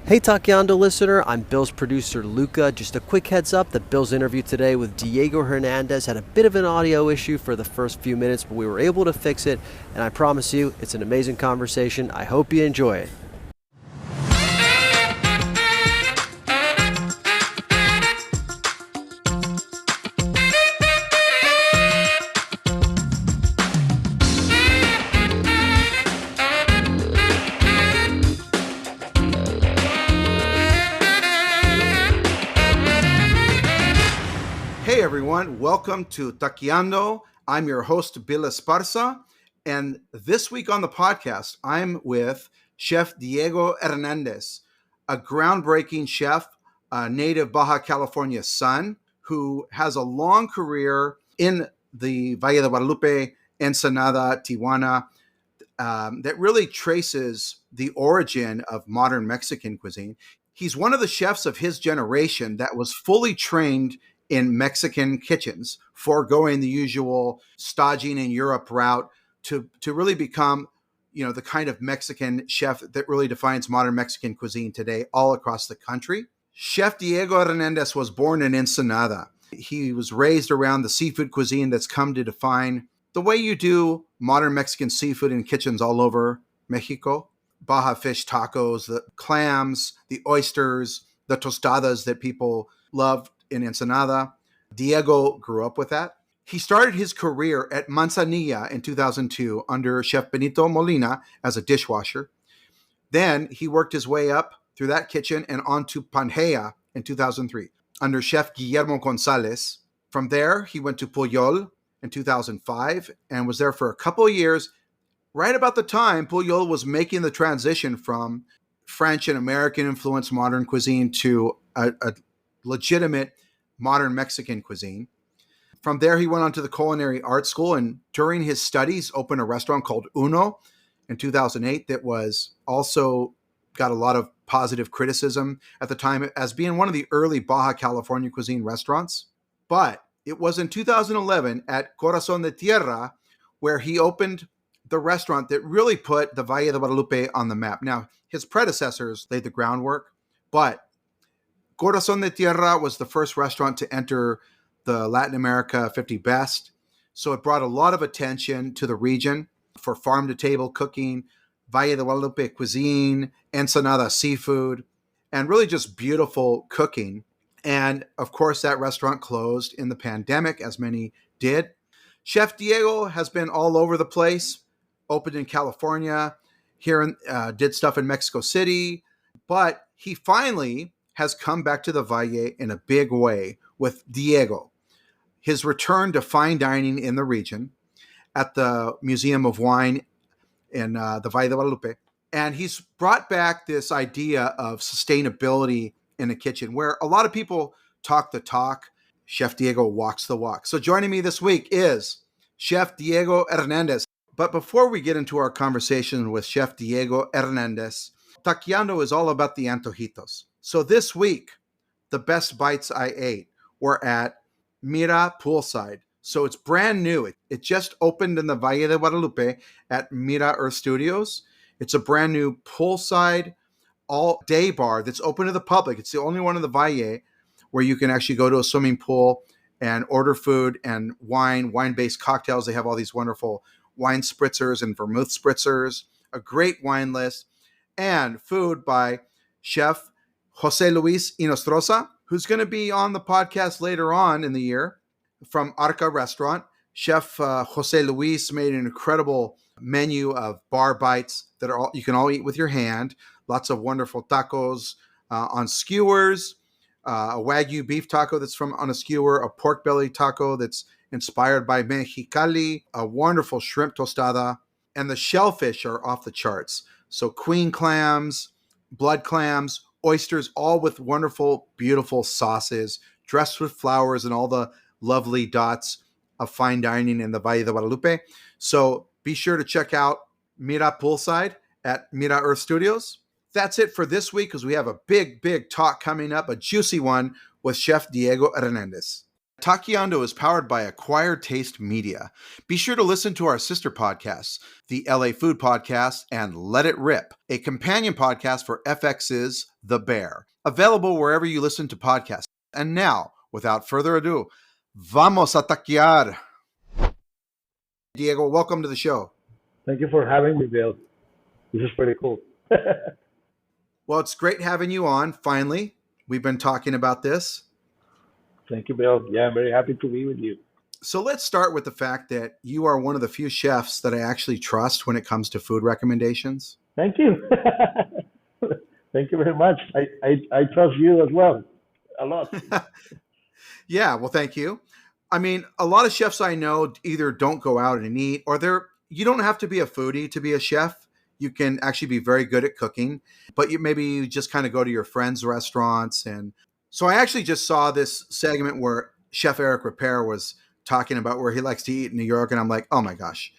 Hey Taqueando listener, I'm Bill's producer Luca. Just a quick heads up that Bill's interview today with Diego Hernandez had a bit of an audio issue for the first few minutes, but we were able to fix it, and I promise you, it's an amazing conversation. I hope you enjoy it. Hey everyone, welcome to Taqueando. I'm your host, Bill Esparza, and this week on the podcast, I'm with Chef Diego Hernández, a groundbreaking chef, a native Baja California son, who has a long career in the Valle de Guadalupe, Ensenada, Tijuana, that really traces the origin of modern Mexican cuisine. He's one of the chefs of his generation that was fully trained in Mexican kitchens, foregoing the usual staging in Europe route to really become, the kind of Mexican chef that really defines modern Mexican cuisine today all across the country. Chef Diego Hernandez was born in Ensenada. He was raised around the seafood cuisine that's come to define the way you do modern Mexican seafood in kitchens all over Mexico. Baja fish tacos, the clams, the oysters, the tostadas that people love in Ensenada. Diego grew up with that. He started his career at Manzanilla in 2002 under Chef Benito Molina as a dishwasher. Then he worked his way up through that kitchen and onto Pangea in 2003 under Chef Guillermo Gonzalez. From there, he went to Puyol in 2005 and was there for a couple of years, right about the time Puyol was making the transition from French and American influenced modern cuisine to a legitimate modern Mexican cuisine. From there, he went on to the culinary art school and during his studies opened a restaurant called Uno in 2008 that was also got a lot of positive criticism at the time as being one of the early Baja California cuisine restaurants. But it was in 2011 at Corazón de Tierra where he opened the restaurant that really put the Valle de Guadalupe on the map. Now, his predecessors laid the groundwork, but Corazón de Tierra was the first restaurant to enter the Latin America 50 Best. So it brought a lot of attention to the region for farm-to-table cooking, Valle de Guadalupe cuisine, Ensenada seafood, and really just beautiful cooking. And of course, that restaurant closed in the pandemic, as many did. Chef Diego has been all over the place, opened in California, did stuff in Mexico City, but he finally has come back to the Valle in a big way with Diego. His return to fine dining in the region at the Museum of Wine in the Valle de Guadalupe. And he's brought back this idea of sustainability in the kitchen where a lot of people talk the talk. Chef Diego walks the walk. So joining me this week is Chef Diego Hernandez. But before we get into our conversation with Chef Diego Hernandez, Taqueando is all about the antojitos. So this week, the best bites I ate were at Mira Poolside. So it's brand new. It just opened in the Valle de Guadalupe at Mira Earth Studios. It's a brand new poolside all-day bar that's open to the public. It's the only one in the Valle where you can actually go to a swimming pool and order food and wine-based cocktails. They have all these wonderful wine spritzers and vermouth spritzers, a great wine list, and food by Chef Jose Luis Inostroza, who's going to be on the podcast later on in the year from Arca Restaurant. Chef Jose Luis made an incredible menu of bar bites that you can all eat with your hand. Lots of wonderful tacos on skewers, a Wagyu beef taco that's on a skewer, a pork belly taco that's inspired by Mexicali, a wonderful shrimp tostada, and the shellfish are off the charts. So queen clams, blood clams, oysters, all with wonderful, beautiful sauces, dressed with flowers and all the lovely dots of fine dining in the Valle de Guadalupe. So be sure to check out Mira Poolside at Mira Earth Studios. That's it for this week because we have a big talk coming up, a juicy one with Chef Diego Hernández. Taqueando is powered by Acquired Taste Media. Be sure to listen to our sister podcasts, the LA Food Podcast and Let It Rip, a companion podcast for FX's The Bear, available wherever you listen to podcasts. And now, without further ado, vamos a taquear. Diego, welcome to the show. Thank you for having me, Bill. This is pretty cool. Well, it's great having you on, finally. We've been talking about this. Thank you, Bill. Yeah, I'm very happy to be with you. So let's start with the fact that you are one of the few chefs that I actually trust when it comes to food recommendations. Thank you. Thank you very much. I trust you as well, a lot. Yeah, well, thank you. I mean, a lot of chefs I know either don't go out and eat, or you don't have to be a foodie to be a chef. You can actually be very good at cooking, but you just kind of go to your friends' restaurants. And so I actually just saw this segment where Chef Eric Ripert was talking about where he likes to eat in New York. And I'm like, oh my gosh,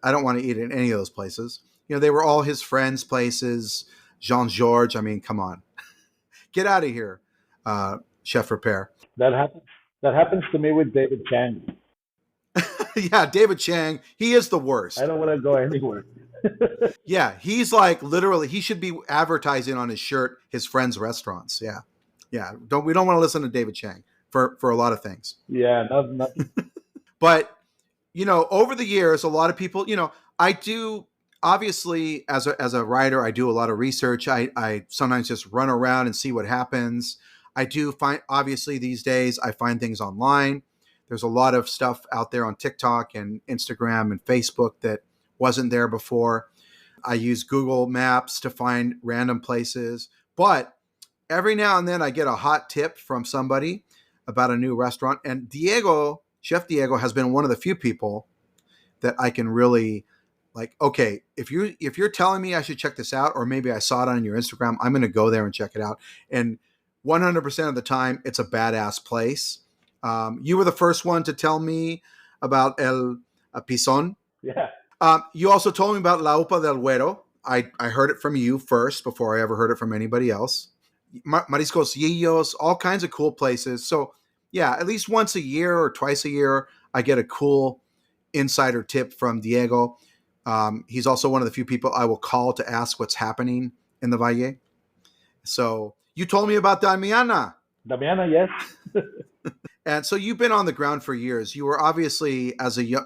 I don't want to eat in any of those places. You know, they were all his friends' places. Jean-Georges, I mean, come on. Get out of here, Chef Ripert. That happens to me with David Chang. Yeah, David Chang, he is the worst. I don't want to go anywhere. Yeah, he's like literally, he should be advertising on his shirt his friends' restaurants. Yeah. Yeah. We don't want to listen to David Chang for a lot of things. Yeah, not. But, you know, over the years, a lot of people, you know, I do obviously as a writer, I do a lot of research. I sometimes just run around and see what happens. I do find, obviously these days, I find things online. There's a lot of stuff out there on TikTok and Instagram and Facebook that wasn't there before. I use Google Maps to find random places, but every now and then I get a hot tip from somebody about a new restaurant. And Chef Diego has been one of the few people that I can really like, okay, if you're telling me I should check this out, or maybe I saw it on your Instagram, I'm going to go there and check it out. And 100% of the time, it's a badass place. You were the first one to tell me about El Pizon. Yeah. You also told me about La Upa del Güero. I heard it from you first before I ever heard it from anybody else. Mariscos Yillos, all kinds of cool places. So yeah, at least once a year or twice a year, I get a cool insider tip from Diego. He's also one of the few people I will call to ask what's happening in the Valle. So you told me about Damiana. Damiana, yes. And so you've been on the ground for years. You were obviously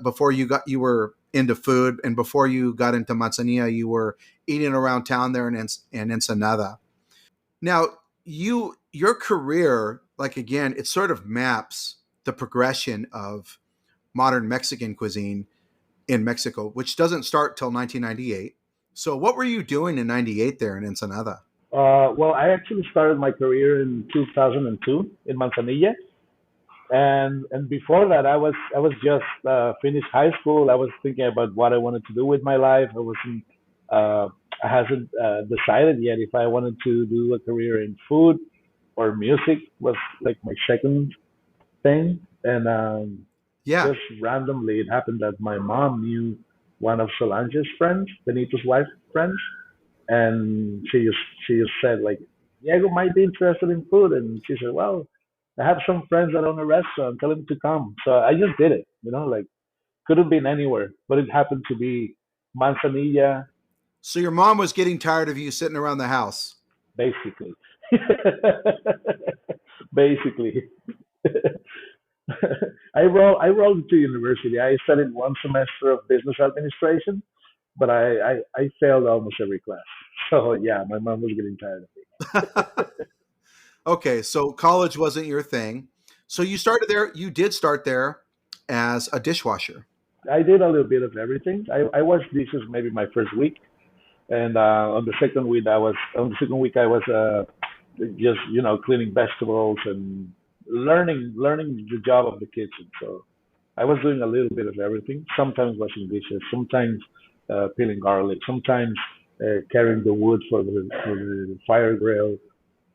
before you were into food, and before you got into Manzanilla, you were eating around town there in Ensenada. Now, your career, like again, it sort of maps the progression of modern Mexican cuisine in Mexico, which doesn't start till 1998. So what were you doing in 98 there in Ensenada? Well, I actually started my career in 2002 in Manzanilla. And before that, I was just finished high school. I was thinking about what I wanted to do with my life. I hasn't decided yet if I wanted to do a career in food or music. Was like my second thing. And just randomly, it happened that my mom knew one of Solange's friends, Benito's wife's friends, and she just said like, Diego might be interested in food, and she said, well, I have some friends that own a restaurant. Tell them to come. So I just did it. You know, like could have been anywhere, but it happened to be Manzanilla. So your mom was getting tired of you sitting around the house. Basically. Basically. I rolled to university. I studied one semester of business administration, but I failed almost every class. So yeah, my mom was getting tired of me. Okay, so college wasn't your thing. So you started there. You did start there as a dishwasher. I did a little bit of everything. I washed dishes maybe my first week, and on the second week I was just cleaning vegetables and learning the job of the kitchen. So I was doing a little bit of everything. Sometimes washing dishes, sometimes peeling garlic, sometimes carrying the wood for the fire grill,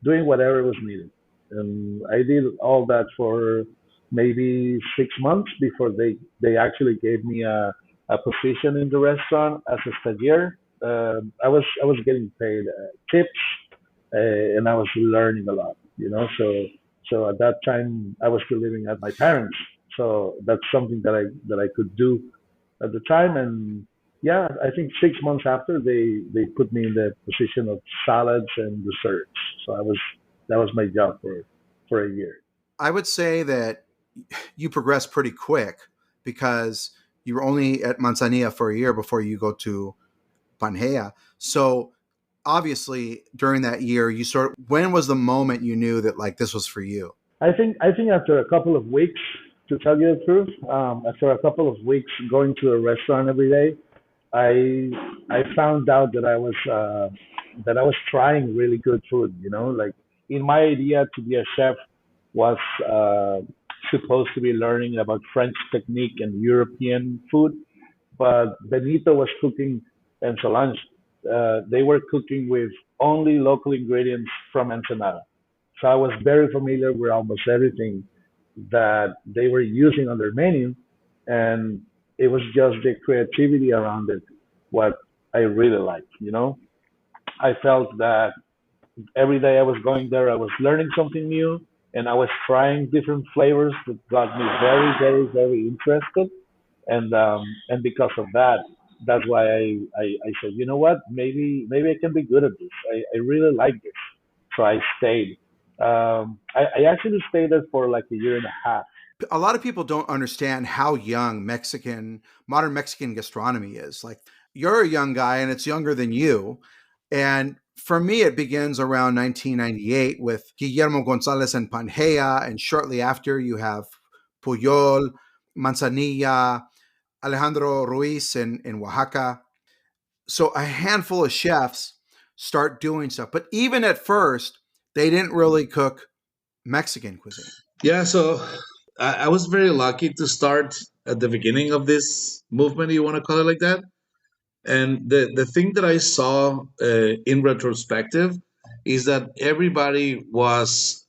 doing whatever was needed. And I did all that for maybe 6 months before they actually gave me a position in the restaurant as a stagiaire. I was getting paid tips, and I was learning a lot. So So at that time, I was still living at my parents. So that's something that I could do at the time. And yeah, I think 6 months after they put me in the position of salads and desserts. So I was that was my job for a year. I would say that you progress pretty quick because you were only at Manzanilla for a year before you go to Pangea. So obviously during that year, when was the moment you knew that like this was for you? I think after a couple of weeks, to tell you the truth, after a couple of weeks going to a restaurant every day, I I found out that I was trying really good food. Like in my idea to be a chef was supposed to be learning about French technique and European food, but Benito was cooking and Solange, they were cooking with only local ingredients from Ensenada. So I was very familiar with almost everything that they were using on their menu, and it was just the creativity around it what I really liked. I felt that every day I was going there, I was learning something new, and I was trying different flavors that got me very, very, very interested. And because of that, that's why I said, you know what, maybe I can be good at this. I really like this, so I stayed. I actually stayed there for like a year and a half. A lot of people don't understand how young modern Mexican gastronomy is. Like you're a young guy and it's younger than you. And for me, it begins around 1998 with Guillermo Gonzalez and Pangea. And shortly after, you have Puyol, Manzanilla, Alejandro Ruiz in Oaxaca. So a handful of chefs start doing stuff. But even at first, they didn't really cook Mexican cuisine. Yeah, so I was very lucky to start at the beginning of this movement, you want to call it like that. And the thing that I saw in retrospective is that everybody was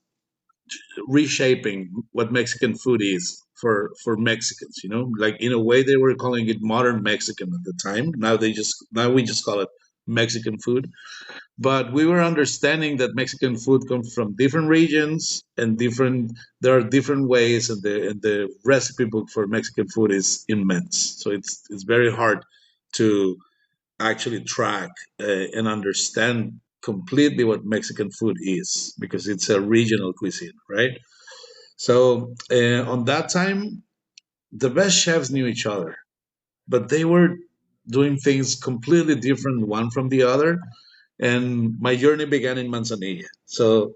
reshaping what Mexican food is for Mexicans. Like in a way they were calling it modern Mexican at the time. Now we just call it Mexican food, but we were understanding that Mexican food comes from different regions and there are different ways, and the recipe book for Mexican food is immense. So it's very hard to actually track and understand completely what Mexican food is because it's a regional cuisine, right? So on that time, the best chefs knew each other, but they were doing things completely different one from the other. And my journey began in Manzanilla. So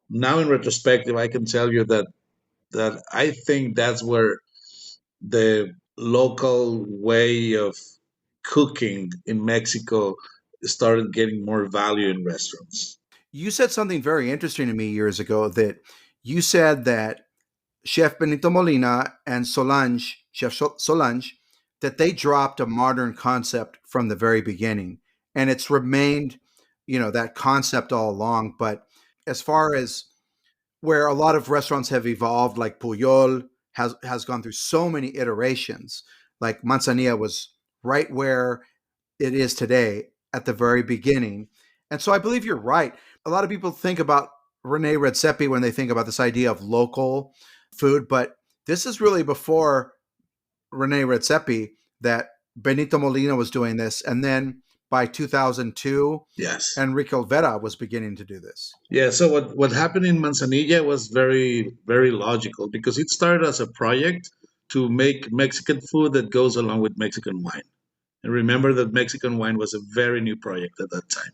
now, in retrospective, I can tell you that I think that's where the local way of cooking in Mexico started getting more value in restaurants. You said something very interesting to me years ago that you said that Chef Benito Molina and Solange, that they dropped a modern concept from the very beginning. And it's remained, that concept all along. But as far as where a lot of restaurants have evolved, like Puyol has gone through so many iterations, like Manzanilla was right where it is today at the very beginning. And so I believe you're right. A lot of people think about Rene Redzepi when they think about this idea of local food, but this is really before Rene Redzepi that Benito Molina was doing this. And then by 2002, Yes. Enrique Olvera was beginning to do this. Yeah, so what happened in Manzanilla was very, very logical because it started as a project to make Mexican food that goes along with Mexican wine. And remember that Mexican wine was a very new project at that time.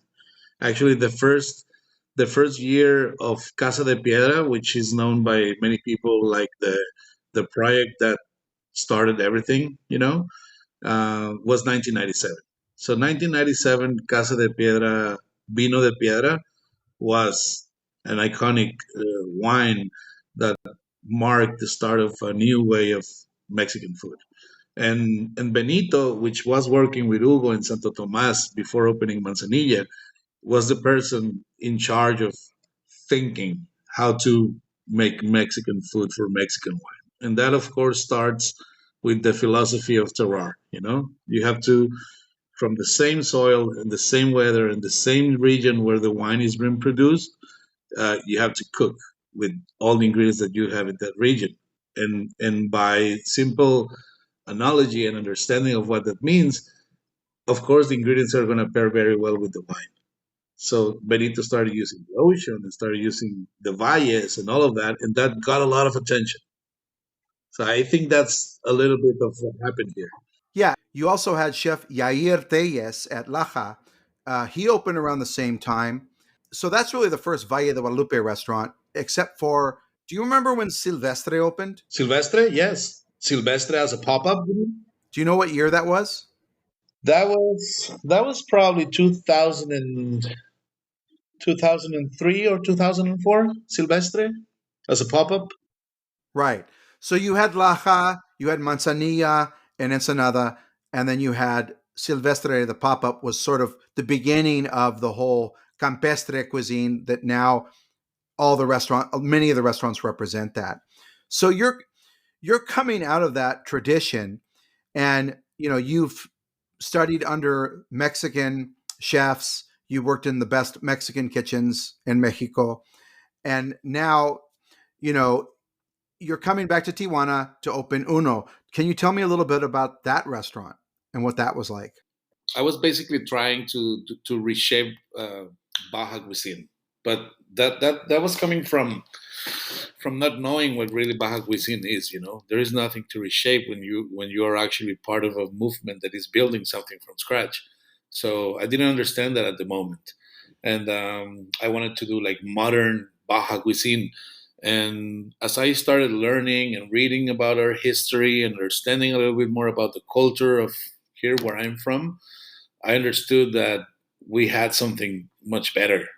Actually, the first year of Casa de Piedra, which is known by many people like the project that started everything, was 1997. So 1997, Casa de Piedra, Vino de Piedra was an iconic wine that marked the start of a new way of Mexican food. And Benito, which was working with Hugo in Santo Tomas before opening Manzanilla, was the person in charge of thinking how to make Mexican food for Mexican wine. And that, of course, starts with the philosophy of terroir. You have to, from the same soil and the same weather and the same region where the wine is being produced, you have to cook with all the ingredients that you have in that region. And by simple analogy and understanding of what that means, of course, the ingredients are going to pair very well with the wine. So Benito started using the ocean and started using the valles and all of that, and that got a lot of attention. So I think that's a little bit of what happened here. Yeah, you also had Chef Yair Telles at Laja. He opened around the same time. So that's really the first Valle de Guadalupe restaurant, except for, do you remember when Silvestre opened? Silvestre, yes. Silvestre as a pop-up. Do you know what year that was? That was probably 2003 or 2004. Silvestre as a pop-up. Right. So you had Laja, you had Manzanilla and Ensenada, and then you had Silvestre, the pop up, was sort of the beginning of the whole campestre cuisine that now many of the restaurants represent that. So you're coming out of that tradition, and you've studied under Mexican chefs. You worked in the best Mexican kitchens in Mexico, and now you know you're coming back to Tijuana to open Uno. Can you tell me a little bit about that restaurant and what that was like? I was basically trying to reshape Baja cuisine, but that was coming from not knowing what really Baja cuisine is. There is nothing to reshape when you are actually part of a movement that is building something from scratch. So I didn't understand that at the moment, and I wanted to do like modern Baja cuisine. And as I started learning and reading about our history and understanding a little bit more about the culture of here where I'm from, I understood that we had something much better.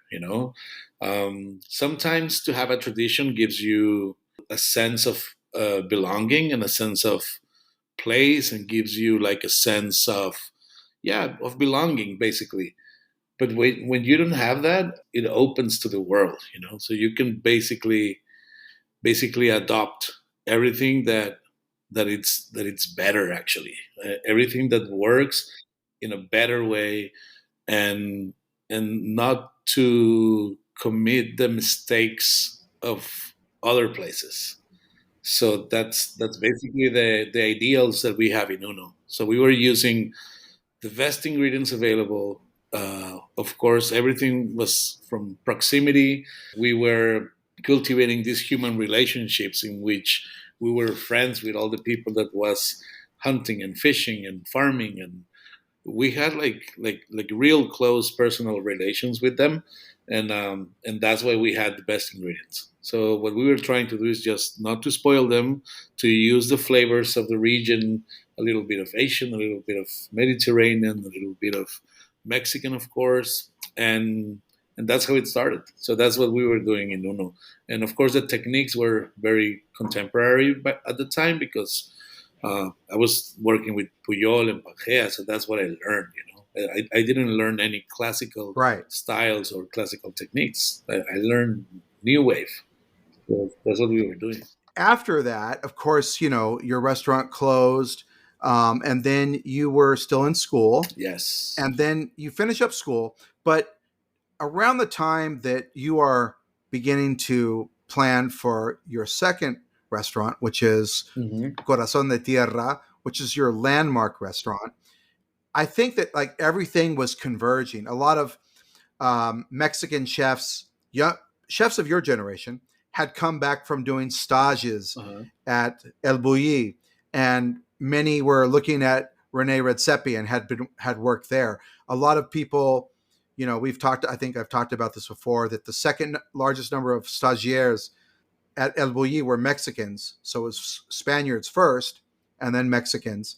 Sometimes to have a tradition gives you a sense of belonging and a sense of place, and gives you like a sense of, yeah, of belonging basically. But when you don't have that, it opens to the world. So you can basically adopt everything that it's better actually. Everything that works in a better way, and not to commit the mistakes of other places. So that's basically the ideals that we have in Uno. So we were using the best ingredients available. Of course, everything was from proximity. We were cultivating these human relationships in which we were friends with all the people that was hunting and fishing and farming, and we had like real close personal relations with them, and that's why we had the best ingredients. So what we were trying to do is just not to spoil them, to use the flavors of the region, a little bit of Asian, a little bit of Mediterranean, a little bit of Mexican, of course, and that's how it started. So that's what we were doing in Uno, and of course the techniques were very contemporary at the time, because I was working with Puyol and Pangea, so that's what I learned. I didn't learn any classical Right. styles or classical techniques. I learned new wave. So that's what we were doing. After that, of course, your restaurant closed, and then you were still in school, Yes. and then you finish up school. But around the time that you are beginning to plan for your second restaurant, which is Corazón de Tierra, which is your landmark restaurant, I think that like everything was converging. A lot of Mexican chefs, chefs of your generation, had come back from doing stages at El Bulli, and many were looking at Rene Redzepi and had worked there. A lot of people, I think I've talked about this before, that the second largest number of stagiaires at El Bulli were Mexicans. So it was Spaniards first and then Mexicans.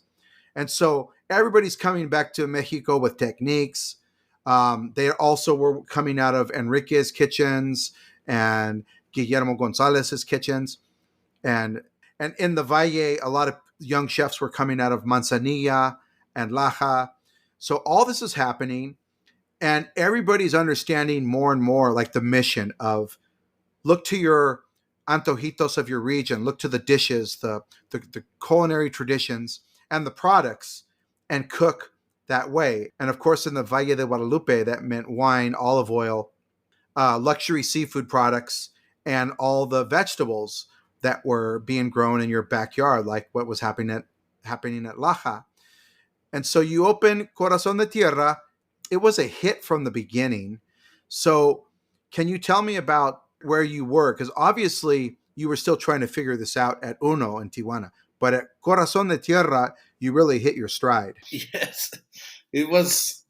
And so everybody's coming back to Mexico with techniques. They also were coming out of Enrique's kitchens and Guillermo Gonzalez's kitchens. And in the Valle, a lot of young chefs were coming out of Manzanilla and Laja. So all this is happening, and everybody's understanding more and more like the mission of look to your antojitos of your region, look to the dishes, the culinary traditions and the products, and cook that way. And of course, in the Valle de Guadalupe, that meant wine, olive oil, luxury seafood products, and all the vegetables that were being grown in your backyard, like what was happening at Laja. And so you open Corazón de Tierra. It was a hit from the beginning. So can you tell me about where you were? Because obviously you were still trying to figure this out at Uno in Tijuana. But at Corazón de Tierra, you really hit your stride. Yes, it was,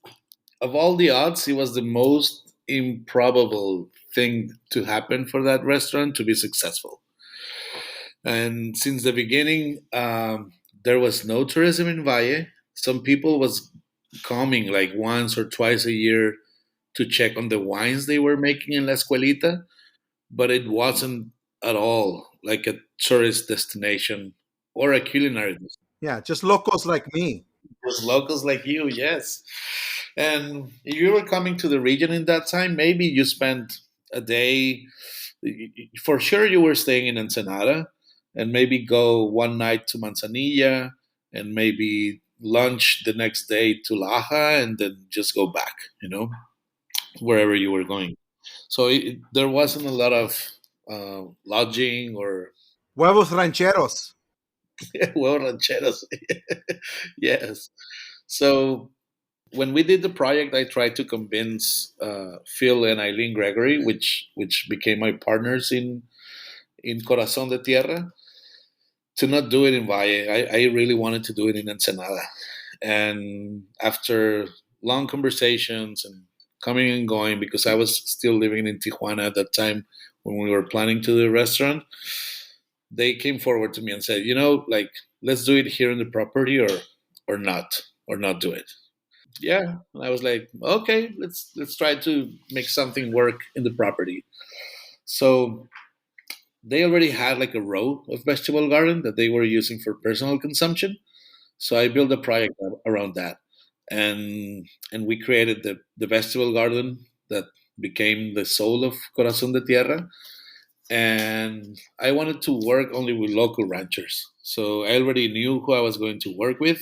of all the odds, it was the most improbable thing to happen for that restaurant to be successful. And since the beginning, there was no tourism in Valle. Some people was coming like once or twice a year to check on the wines they were making in La Escuelita, but it wasn't at all like a tourist destination or a culinary destination. Yeah, just locals like me. Just locals like you, yes. And if you were coming to the region in that time, maybe you spent a day. For sure, you were staying in Ensenada, and maybe go one night to Manzanilla, and maybe lunch the next day to Laja, and then just go back. Wherever you were going. So there wasn't a lot of lodging or Huevos rancheros. well rancheros. Yes. So when we did the project, I tried to convince Phil and Eileen Gregory, which became my partners in Corazon de Tierra, to not do it in Valle. I really wanted to do it in Ensenada. And after long conversations and coming and going, because I was still living in Tijuana at that time when we were planning to do the restaurant, they came forward to me and said, like, let's do it here in the property, or not do it. Yeah, and I was like, okay, let's try to make something work in the property. So they already had like a row of vegetable garden that they were using for personal consumption. So I built a project around that, and we created the vegetable garden that became the soul of Corazon de Tierra. And I wanted to work only with local ranchers. So I already knew who I was going to work with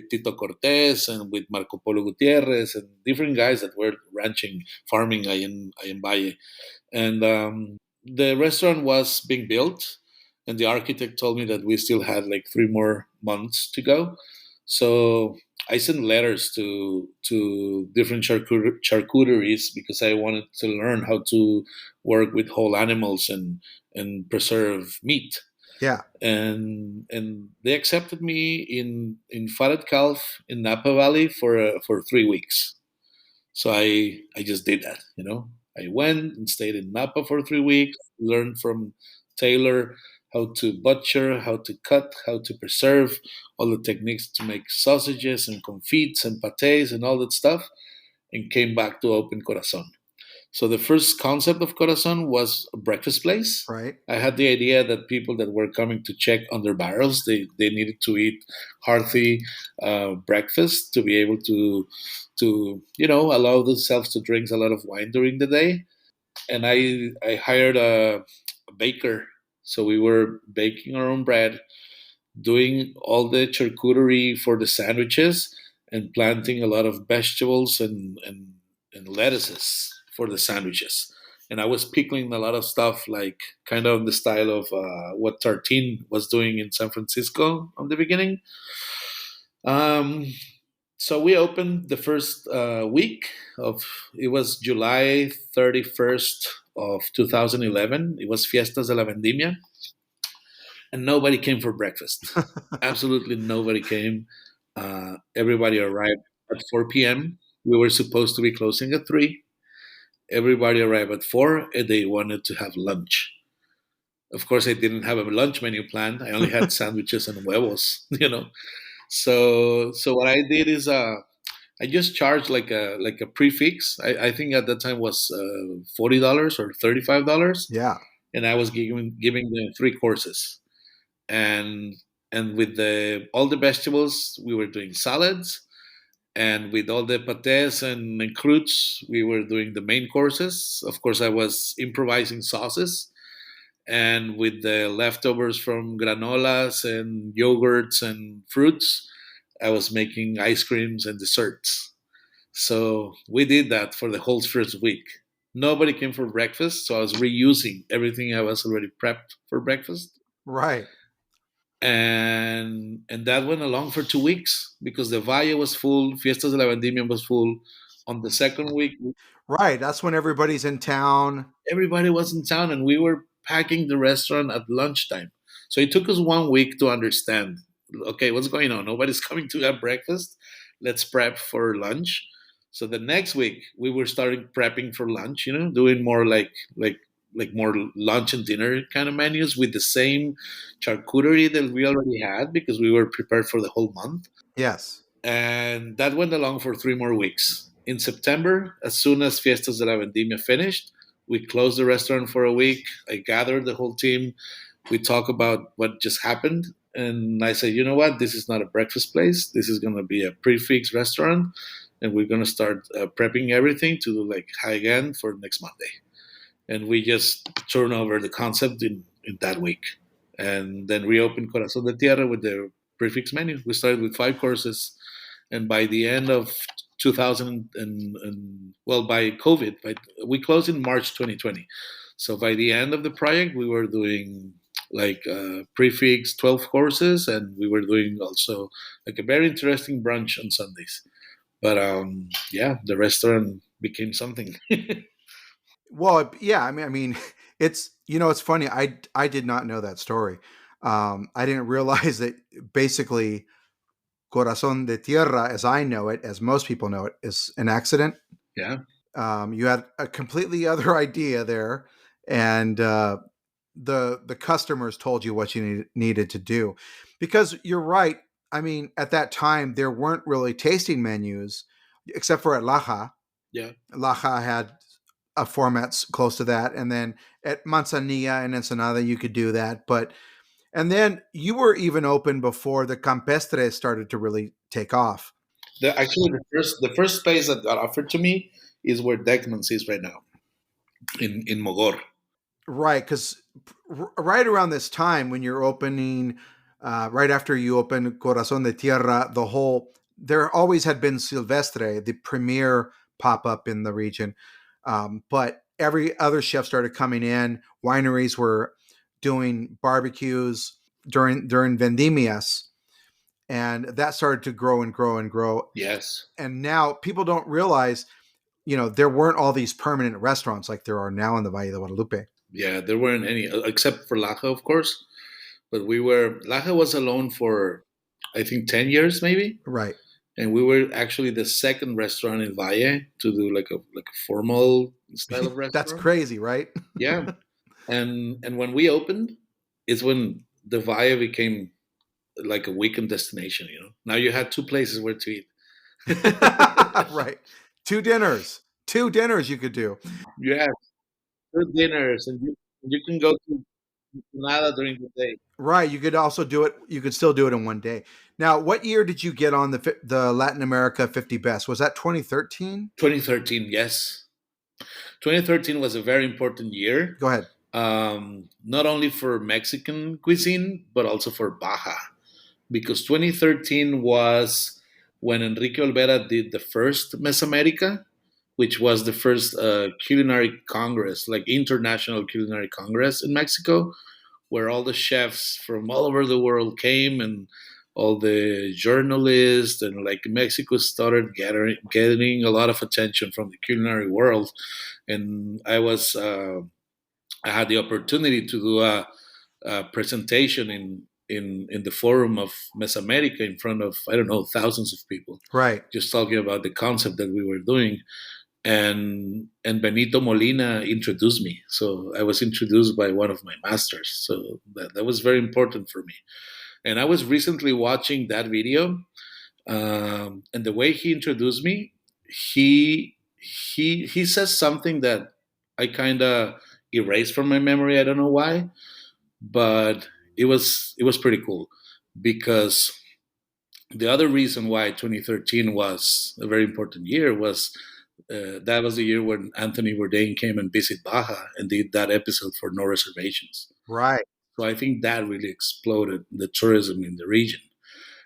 Tito Cortez and with Marco Polo Gutierrez and different guys that were ranching, farming ahí en Valle. And the restaurant was being built, and the architect told me that we still had like 3 more months to go. So I sent letters to different charcuteries because I wanted to learn how to work with whole animals and preserve meat. Yeah. And they accepted me in Fatted Calf in Napa Valley for 3 weeks. So I just did that. I went and stayed in Napa for 3 weeks, learned from Taylor how to butcher, how to cut, how to preserve, all the techniques to make sausages and confits and patés and all that stuff, and came back to open Corazon. So the first concept of Corazon was a breakfast place. Right. I had the idea that people that were coming to check on their barrels, they needed to eat hearty breakfast to be able to allow themselves to drink a lot of wine during the day. And I hired a baker, so we were baking our own bread, doing all the charcuterie for the sandwiches, and planting a lot of vegetables and lettuces for the sandwiches. And I was pickling a lot of stuff, like kind of the style of what Tartine was doing in San Francisco on the beginning. Um, so we opened the first week of it was July 31st of 2011. It was Fiestas de la Vendimia, and nobody came for breakfast. Absolutely nobody came. Everybody arrived at 4 p.m. We were supposed to be closing at 3. Everybody arrived at 4, and they wanted to have lunch. Of course, I didn't have a lunch menu planned. I only had sandwiches and huevos. So what I did is I just charged like a prefix. I think at that time was $40 or $35, Yeah. and I was giving them 3 courses, and with the all the vegetables we were doing salads, and with all the patés and croutes we were doing the main courses. Of course, I was improvising sauces, and with the leftovers from granolas and yogurts and fruits, I was making ice creams and desserts. So we did that for the whole first week. Nobody came for breakfast, so I was reusing everything I was already prepped for breakfast. Right. And that went along for 2 weeks because the Valle was full, Fiestas de la Vendimia was full. On the second week, Right. That's when everybody's in town. everybody was in town, and we were packing the restaurant at lunchtime. So it took us 1 week to understand. Okay, what's going on? Nobody's coming to have breakfast. Let's prep for lunch. So the next week we were starting prepping for lunch. Doing more like more lunch and dinner kind of menus with the same charcuterie that we already had because we were prepared for the whole month. Yes. And that went along for 3 more weeks. In September, as soon as Fiestas de la Vendimia finished, we closed the restaurant for a week. I gathered the whole team. We talked about what just happened. And I said, you know what? This is not a breakfast place. This is going to be a prefix restaurant. And we're going to start prepping everything to do like high end for next Monday. And we just turned over the concept in that week. And then reopened Corazón de Tierra with the prefix menu. We started with 5 courses, and by the end of 2000 well, by COVID, we closed in March 2020. So by the end of the project, we were doing like prefix 12 courses, and we were doing also like a very interesting brunch on Sundays. But yeah, the restaurant became something. Well, yeah. I mean, it's funny. I did not know that story. I didn't realize that basically Corazón de Tierra, as I know it, as most people know it, is an accident. Yeah, You had a completely other idea there, and the customers told you what you needed to do, because you're right. I mean, at that time there weren't really tasting menus, except for at Laja. yeah. Laja had a formats close to that, and then at Manzanilla and Ensenada you could do that. But and then you were even open before the campestre started to really take off. Actually, the first space that got offered to me is where Deckman's is right now in Mogor. Right, because right around this time when you're opening, right after you open Corazon de Tierra, there always had been Silvestre, the premier pop up in the region. But every other chef started coming in. Wineries were doing barbecues during vendimias, and that started to grow and grow and grow. Yes. And now people don't realize, there weren't all these permanent restaurants like there are now in the Valle de Guadalupe. Yeah, there weren't any except for Laja, of course. But Laja was alone for I think 10 years maybe, Right. and we were actually the second restaurant in Valle to do like a formal style of That's restaurant. crazy, right? Yeah, and when we opened, is when the Valle became like a weekend destination. Now you had two places where to eat. Right. Two dinners you could do. You have two dinners, and you can go to Ensenada during the day. Right. You could also do it. You could still do it in one day. Now, what year did you get on the Latin America 50 Best? Was that 2013? 2013, yes. 2013 was a very important year, Go ahead. not only for Mexican cuisine, but also for Baja. Because 2013 was when Enrique Olvera did the first Mesoamerica, which was the first culinary congress, like international culinary congress in Mexico, where all the chefs from all over the world came, and all the journalists, and like Mexico started getting a lot of attention from the culinary world. And I had the opportunity to do a presentation in the forum of Mesoamerica in front of, I don't know, thousands of people, Right. just talking about the concept that we were doing. And Benito Molina introduced me. So I was introduced by one of my masters. So that was very important for me. And I was recently watching that video, and the way he introduced me, he says something that I kind of erased from my memory. I don't know why, but it was pretty cool, because the other reason why 2013 was a very important year was that was the year when Anthony Bourdain came and visited Baja and did that episode for No Reservations. Right. So I think that really exploded the tourism in the region.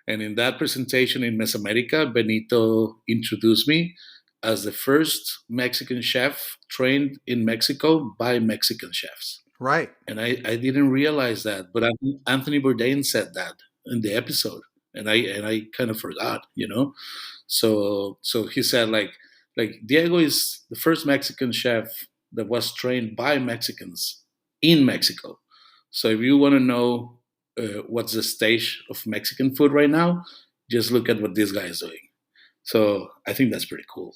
And in that presentation in Mesoamerica, Benito introduced me as the first Mexican chef trained in Mexico by Mexican chefs. Right. And I didn't realize that, but Anthony Bourdain said that in the episode, and I kind of forgot, you know. So he said like Diego is the first Mexican chef that was trained by Mexicans in Mexico. So if you want to know what's the stage of Mexican food right now, just look at what this guy is doing. So I think that's pretty cool.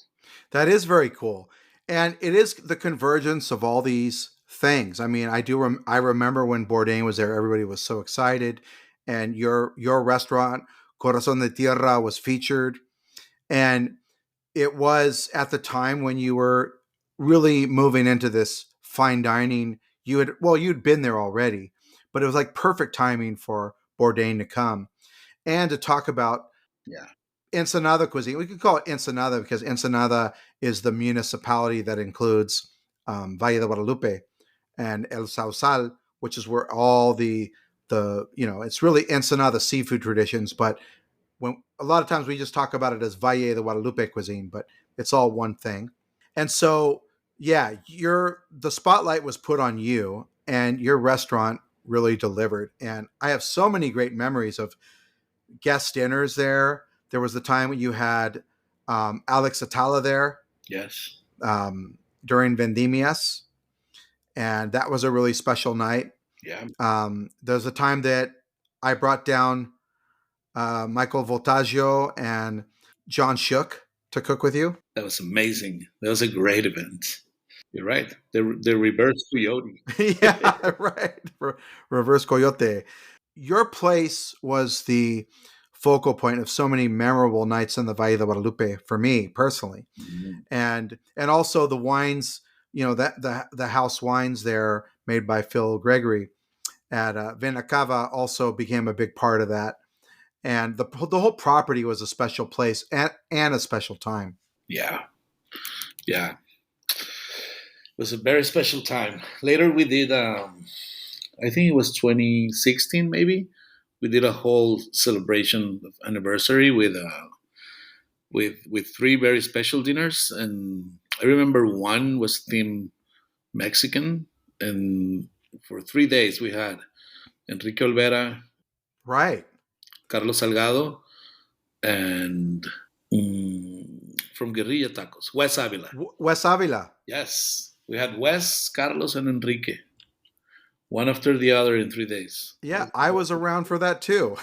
That is very cool. And it is the convergence of all these things. I mean, I remember when Bourdain was there, everybody was so excited, and your restaurant, Corazón de Tierra, was featured. And it was at the time when you were really moving into this fine dining. You'd been there already, but it was like perfect timing for Bourdain to come and to talk about Yeah. Ensenada cuisine. We could call it Ensenada because Ensenada is the municipality that includes Valle de Guadalupe and El Sausal, which is where all the it's really Ensenada seafood traditions. But when a lot of times we just talk about it as Valle de Guadalupe cuisine, but it's all one thing. And so, yeah, the spotlight was put on you, and your restaurant really delivered. And I have so many great memories of guest dinners there. There was the time when you had Alex Atala there Yes. During Vendimias, and that was a really special night. Yeah. There's a time that I brought down Michael Voltaggio and John Shook to cook with you. That was amazing. That was a great event. You're right. The reverse coyote. Yeah, right. Reverse Coyote. Your place was the focal point of so many memorable nights in the Valle de Guadalupe for me personally, and also the wines. You know that the house wines there made by Phil Gregory at Vinacava also became a big part of that, and the whole property was a special place and a special time. Yeah. Yeah. It was a very special time. Later we did I think it was 2016 maybe. We did a whole celebration of anniversary with three very special dinners, and I remember one was themed Mexican, and for 3 days we had Enrique Olvera, Right. Carlos Salgado, and from Guerrilla Tacos, Wes Avila. Wes Avila. Yes, we had Wes, Carlos, and Enrique, one after the other in 3 days. Yeah, I was around for that too.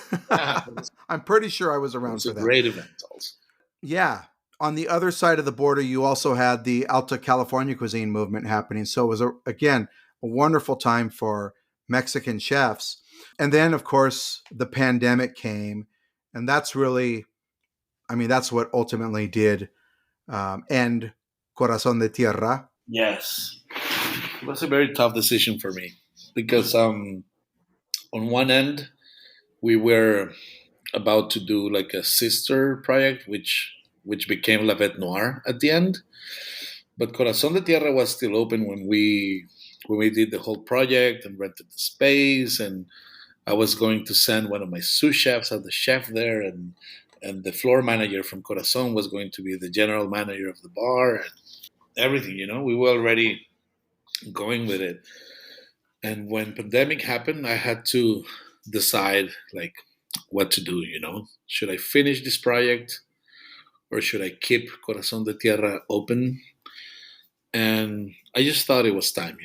I'm pretty sure I was It around was for a that. great event also. Yeah. On the other side of the border, you also had the Alta California cuisine movement happening. So it was, again, a wonderful time for Mexican chefs. And then, of course, the pandemic came. And that's really, that's what ultimately did end Corazón de Tierra. Yes, it was a very tough decision for me because on one end we were about to do like a sister project, which became La Bête Noire at the end. But Corazón de Tierra was still open when we did the whole project and rented the space, and I was going to send one of my sous chefs as the chef there, and the floor manager from Corazon was going to be the general manager of the bar, and everything. We were already going with it. And when pandemic happened, I had to decide like what to do. Should I finish this project or should I keep Corazón de Tierra open? And I just thought it was time.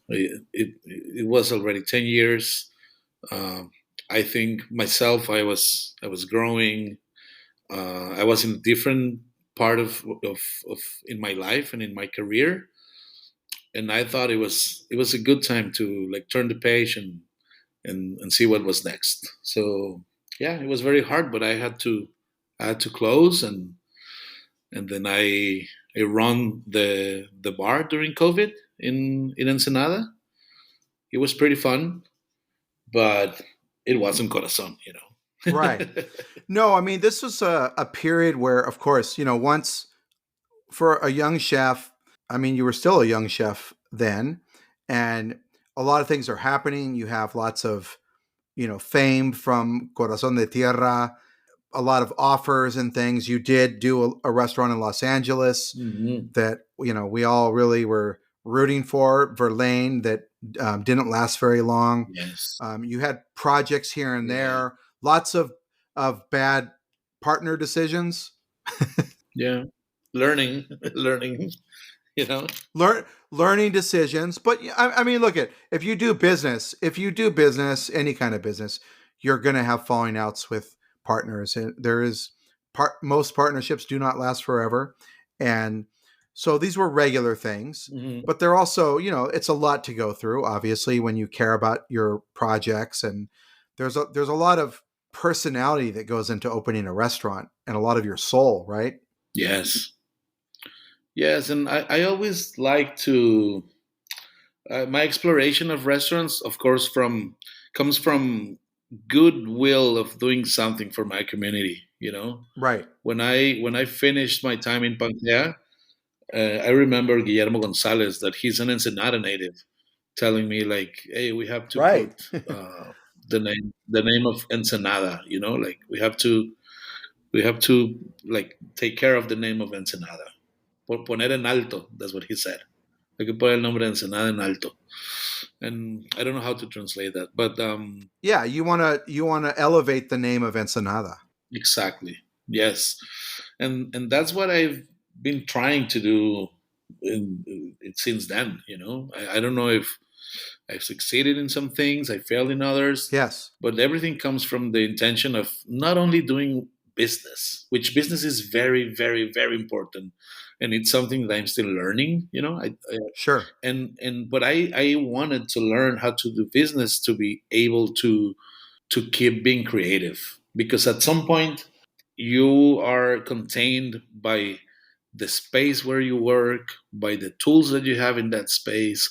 It was already 10 years. I think myself, I was growing. I was in a different part of in my life and in my career, and I thought it was a good time to like turn the page and see what was next. So yeah, it was very hard, but I had to close, and then I run the bar during COVID in Ensenada. It was pretty fun, but it wasn't Corazon. Right. No, this was a period where, of course, once for a young chef, you were still a young chef then, and a lot of things are happening. You have lots of, fame from Corazón de Tierra. a lot of offers and things. You did do a restaurant in Los Angeles Hmm. that, we all really were rooting for, Verlaine, that didn't last very long. Yes. You had projects here and Yeah. there, lots of bad partner decisions. Yeah. Learning, learning. You know. Learning decisions. But I mean, look at, if you do business, any kind of business, you're going to have falling outs with partners, and there is most partnerships do not last forever, and so these were regular things. Hmm. But they're also, it's a lot to go through, obviously, when you care about your projects, and there's a lot of personality that goes into opening a restaurant, and a lot of your soul, right? Yes. Yes, and I always like to my exploration of restaurants, of course, from comes from goodwill of doing something for my community. You know, Right. when I finished my time in Pantea, I remember Guillermo Gonzalez, that he's an Ensenada native, telling me like, "Hey, we have to put Right. the name of Ensenada. You know, like we have to like take care of the name of Ensenada. Por poner en alto." That's what he said. Hay que poner el nombre de Ensenada en alto. And I don't know how to translate that, but Yeah, you want to elevate the name of Ensenada. exactly, yes, and that's what I've been trying to do since then. I don't know if I've succeeded in some things, I failed in others, Yes. but everything comes from the intention of not only doing business, which business is very, very, very important, and it's something that I'm still learning. Sure. And but I wanted to learn how to do business to be able to keep being creative, because at some point you are contained by the space where you work, by the tools that you have in that space,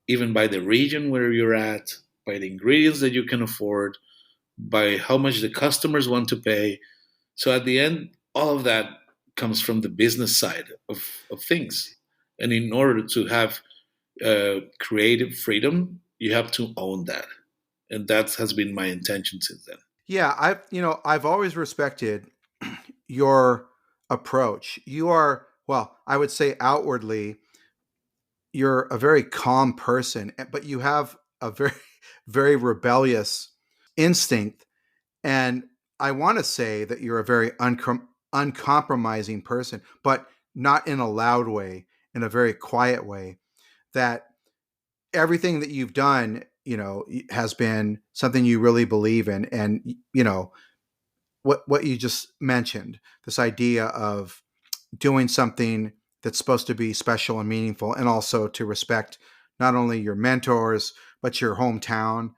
even by the region where you're at, by the ingredients that you can afford, by how much the customers want to pay. So at the end, all of that comes from the business side of things. And in order to have creative freedom, you have to own that. And that has been my intention since then. Yeah, I've always respected your approach. You are, well, I would say outwardly, you're a very calm person, but you have a very very rebellious instinct, and I want to say that you're a very uncompromising person, but not in a loud way, in a very quiet way, that everything that you've done, has been something you really believe in. And, what you just mentioned, this idea of doing something that's supposed to be special and meaningful, and also to respect not only your mentors, but your hometown,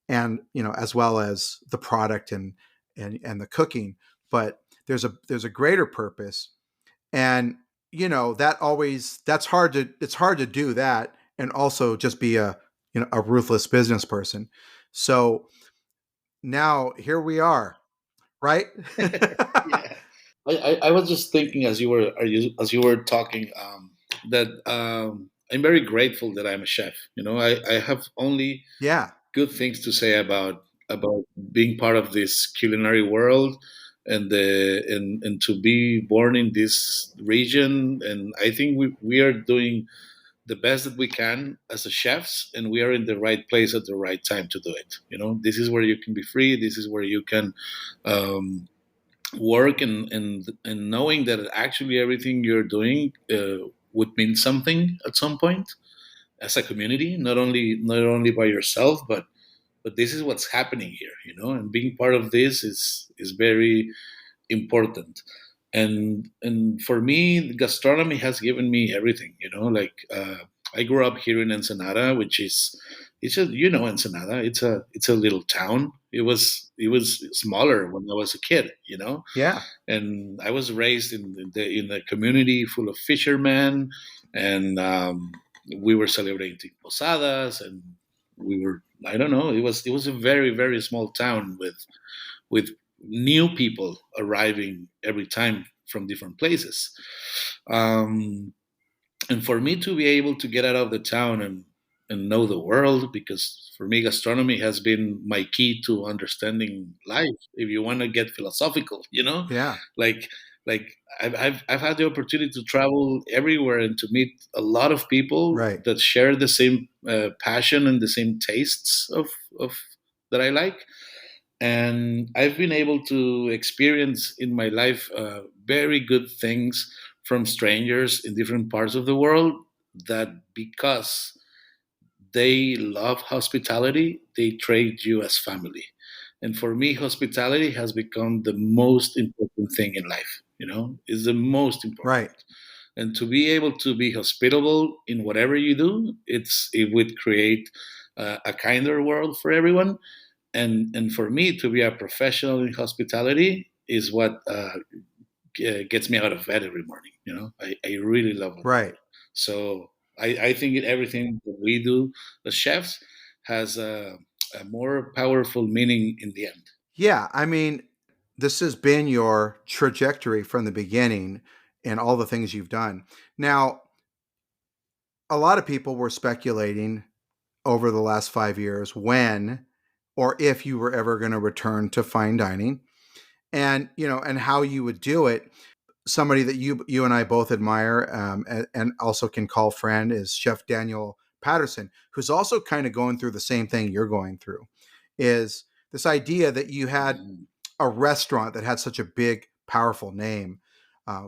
and, as well as the product, and the cooking. But there's a greater purpose, and, it's hard to do that and also just be a ruthless business person. So now here we are, right? Yeah. I was just thinking as you were talking, that I'm very grateful that I'm a chef. I have only Yeah. good things to say about being part of this culinary world, and to be born in this region. And I think we are doing the best that we can as a chefs, and we are in the right place at the right time to do it. This is where you can be free. This is where you can um, work, and knowing that actually everything you're doing would mean something at some point as a community, not only by yourself, but this is what's happening here, and being part of this is very important. And for me, gastronomy has given me everything. Like, I grew up here in Ensenada, which is it's a Ensenada. It's a little town. It was smaller when I was a kid. Yeah. And I was raised in a community full of fishermen, and we were celebrating posadas, and we were, I don't know, it was a very, very small town with new people arriving every time from different places. And for me to be able to get out of the town and know the world, because for me gastronomy has been my key to understanding life. If you want to get philosophical, Yeah. like I've had the opportunity to travel everywhere and to meet a lot of people Right. that share the same passion and the same tastes of that I like. And I've been able to experience in my life very good things from strangers in different parts of the world, that because they love hospitality, they treat you as family. And for me, hospitality has become the most important thing in life. Is the most important. Right. And to be able to be hospitable in whatever you do, it would create a kinder world for everyone. And for me, to be a professional in hospitality is what gets me out of bed every morning. I really love what I do. Right. So I think everything that we do as chefs has a more powerful meaning in the end. Yeah. I mean, this has been your trajectory from the beginning and all the things you've done. Now, a lot of people were speculating over the last 5 years when or if you were ever going to return to fine dining, and and how you would do it. Somebody that you and I both admire, and also can call friend, is Chef Daniel Patterson, who's also kind of going through the same thing you're going through. Is this idea that you had Mhm. a restaurant that had such a big, powerful name,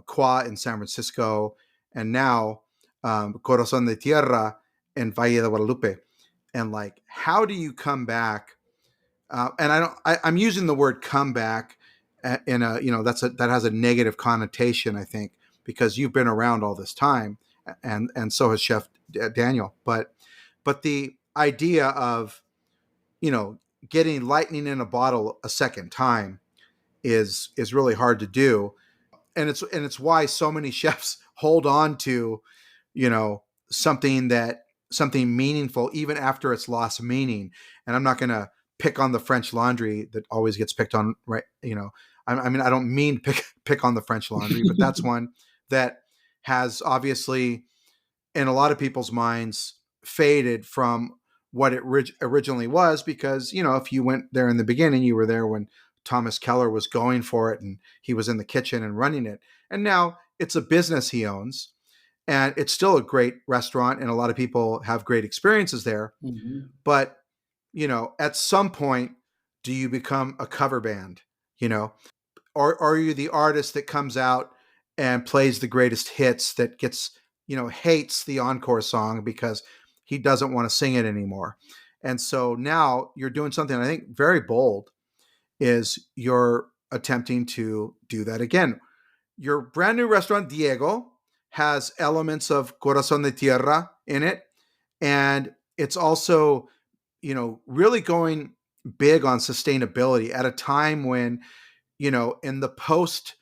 Qua in San Francisco, and now Corazón de Tierra in Valle de Guadalupe. And like, how do you come back? And I don't. I'm using the word comeback in a that has a negative connotation, I think, because you've been around all this time, and so has Chef Daniel. But the idea of you know getting lightning in a bottle a second time is really hard to do, and it's why so many chefs hold on to you know something that something meaningful even after it's lost meaning. And I'm not going to pick on the French Laundry that always gets picked on, right? I mean, I don't mean to pick on the French Laundry, but that's one that has obviously in a lot of people's minds faded from what it originally was, because if you went there in the beginning, you were there when Thomas Keller was going for it and he was in the kitchen and running it. And now it's a business he owns, and it's still a great restaurant and a lot of people have great experiences there. Mhm. But at some point, do you become a cover band? Or are you the artist that comes out and plays the greatest hits, that gets hates the encore song because he doesn't want to sing it anymore? And so now you're doing something I think very bold, is you're attempting to do that again. Your brand new restaurant, Diego, has elements of Corazón de Tierra in it. And it's also, really going big on sustainability at a time when, in the post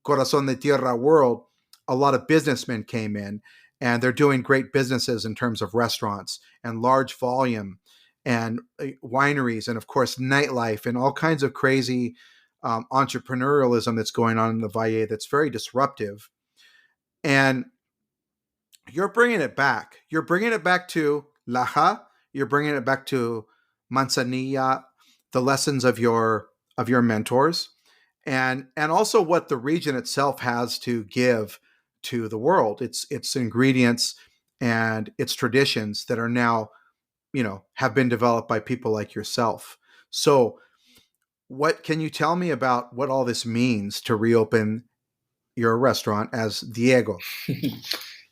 Corazón de Tierra world, a lot of businessmen came in and they're doing great businesses in terms of restaurants and large volume and wineries and, of course, nightlife and all kinds of crazy entrepreneurialism that's going on in the Valle that's very disruptive. And you're bringing it back. You're bringing it back to Laja. You're bringing it back to Manzanilla, the lessons of your mentors, and also what the region itself has to give to the world. Its ingredients and its traditions that are now have been developed by people like yourself. So, what can you tell me about what all this means to reopen your restaurant as Diego?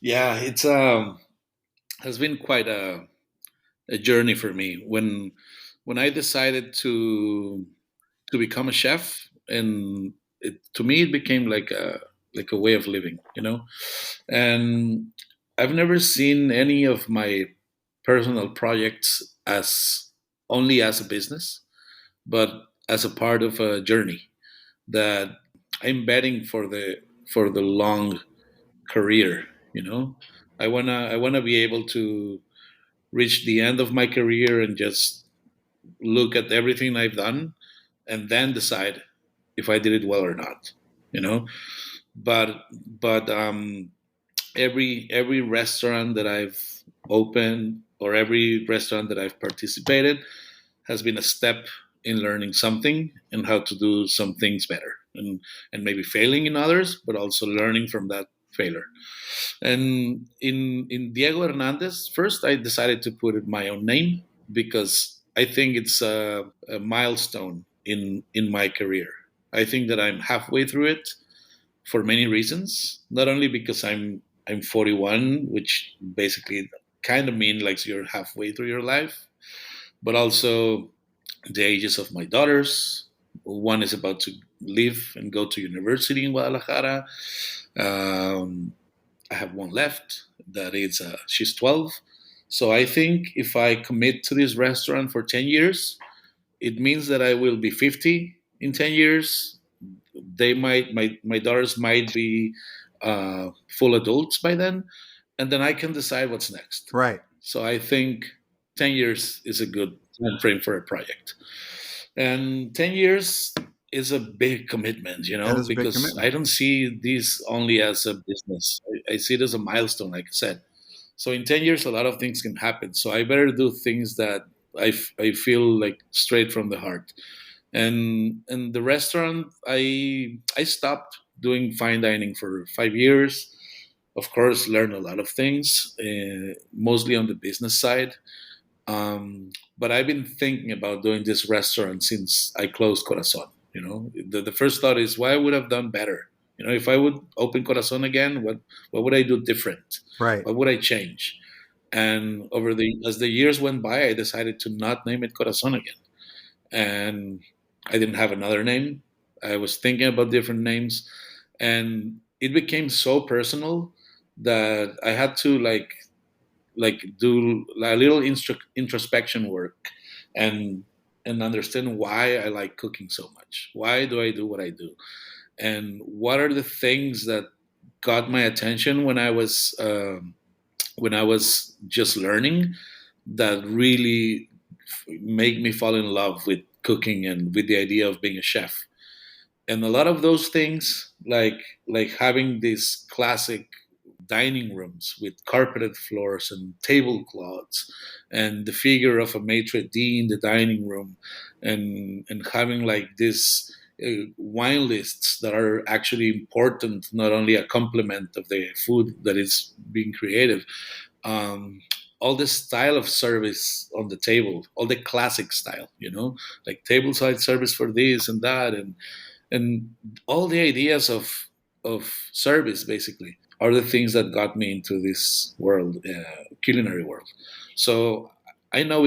Yeah, it's has been quite a journey for me when I decided to become a chef, and to me it became like a way of living, and I've never seen any of my personal projects as only as a business, but as a part of a journey that I'm betting for the long career. I wanna be able to reach the end of my career and just look at everything I've done and then decide if I did it well or not. You know, but every restaurant that I've opened or every restaurant that I've participated has been a step in learning something and how to do some things better, and maybe failing in others, but also learning from that failure. And in Diego Hernandez, first I decided to put it my own name because I think it's a milestone in my career. I think that I'm halfway through it for many reasons. Not only because I'm 41, which basically kind of mean like you're halfway through your life, but also the ages of my daughters. One is about to leave and go to university in Guadalajara. Um, I have one left that is she's 12. So I think if I commit to this restaurant for 10 years, it means that I will be 50 in 10 years. They might my daughters might be full adults by then, and then I can decide what's next. Right. So I think 10 years is a good time frame for a project. And 10 years is a big commitment, That is a big because I commitment. don't see this only as a business. I see it as a milestone, like I said. So in 10 years, a lot of things can happen. So I better do things that I feel like straight from the heart. And the restaurant, I stopped doing fine dining for 5 years. Of course, learned a lot of things, mostly on the business side. But I've been thinking about doing this restaurant since I closed Corazon. The first thought is why I would have done better. If I would open Corazon again, what would I do different? Right. What would I change? And as the years went by, I decided to not name it Corazon again. And I didn't have another name. I was thinking about different names, and it became so personal that I had to do a little introspection work and understand why I like cooking so much. Why do I do what I do? And what are the things that got my attention when I was just learning that really make me fall in love with cooking and with the idea of being a chef. And a lot of those things, like having these classic dining rooms with carpeted floors and tablecloths, and the figure of a maitre d' in the dining room, and having like this wine lists that are actually important, not only a complement of the food that is being created. um, all the style of service on the table, all the classic style, like tableside service for this and that, and all the ideas of service basically are the things that got me into this world, culinary world. So I know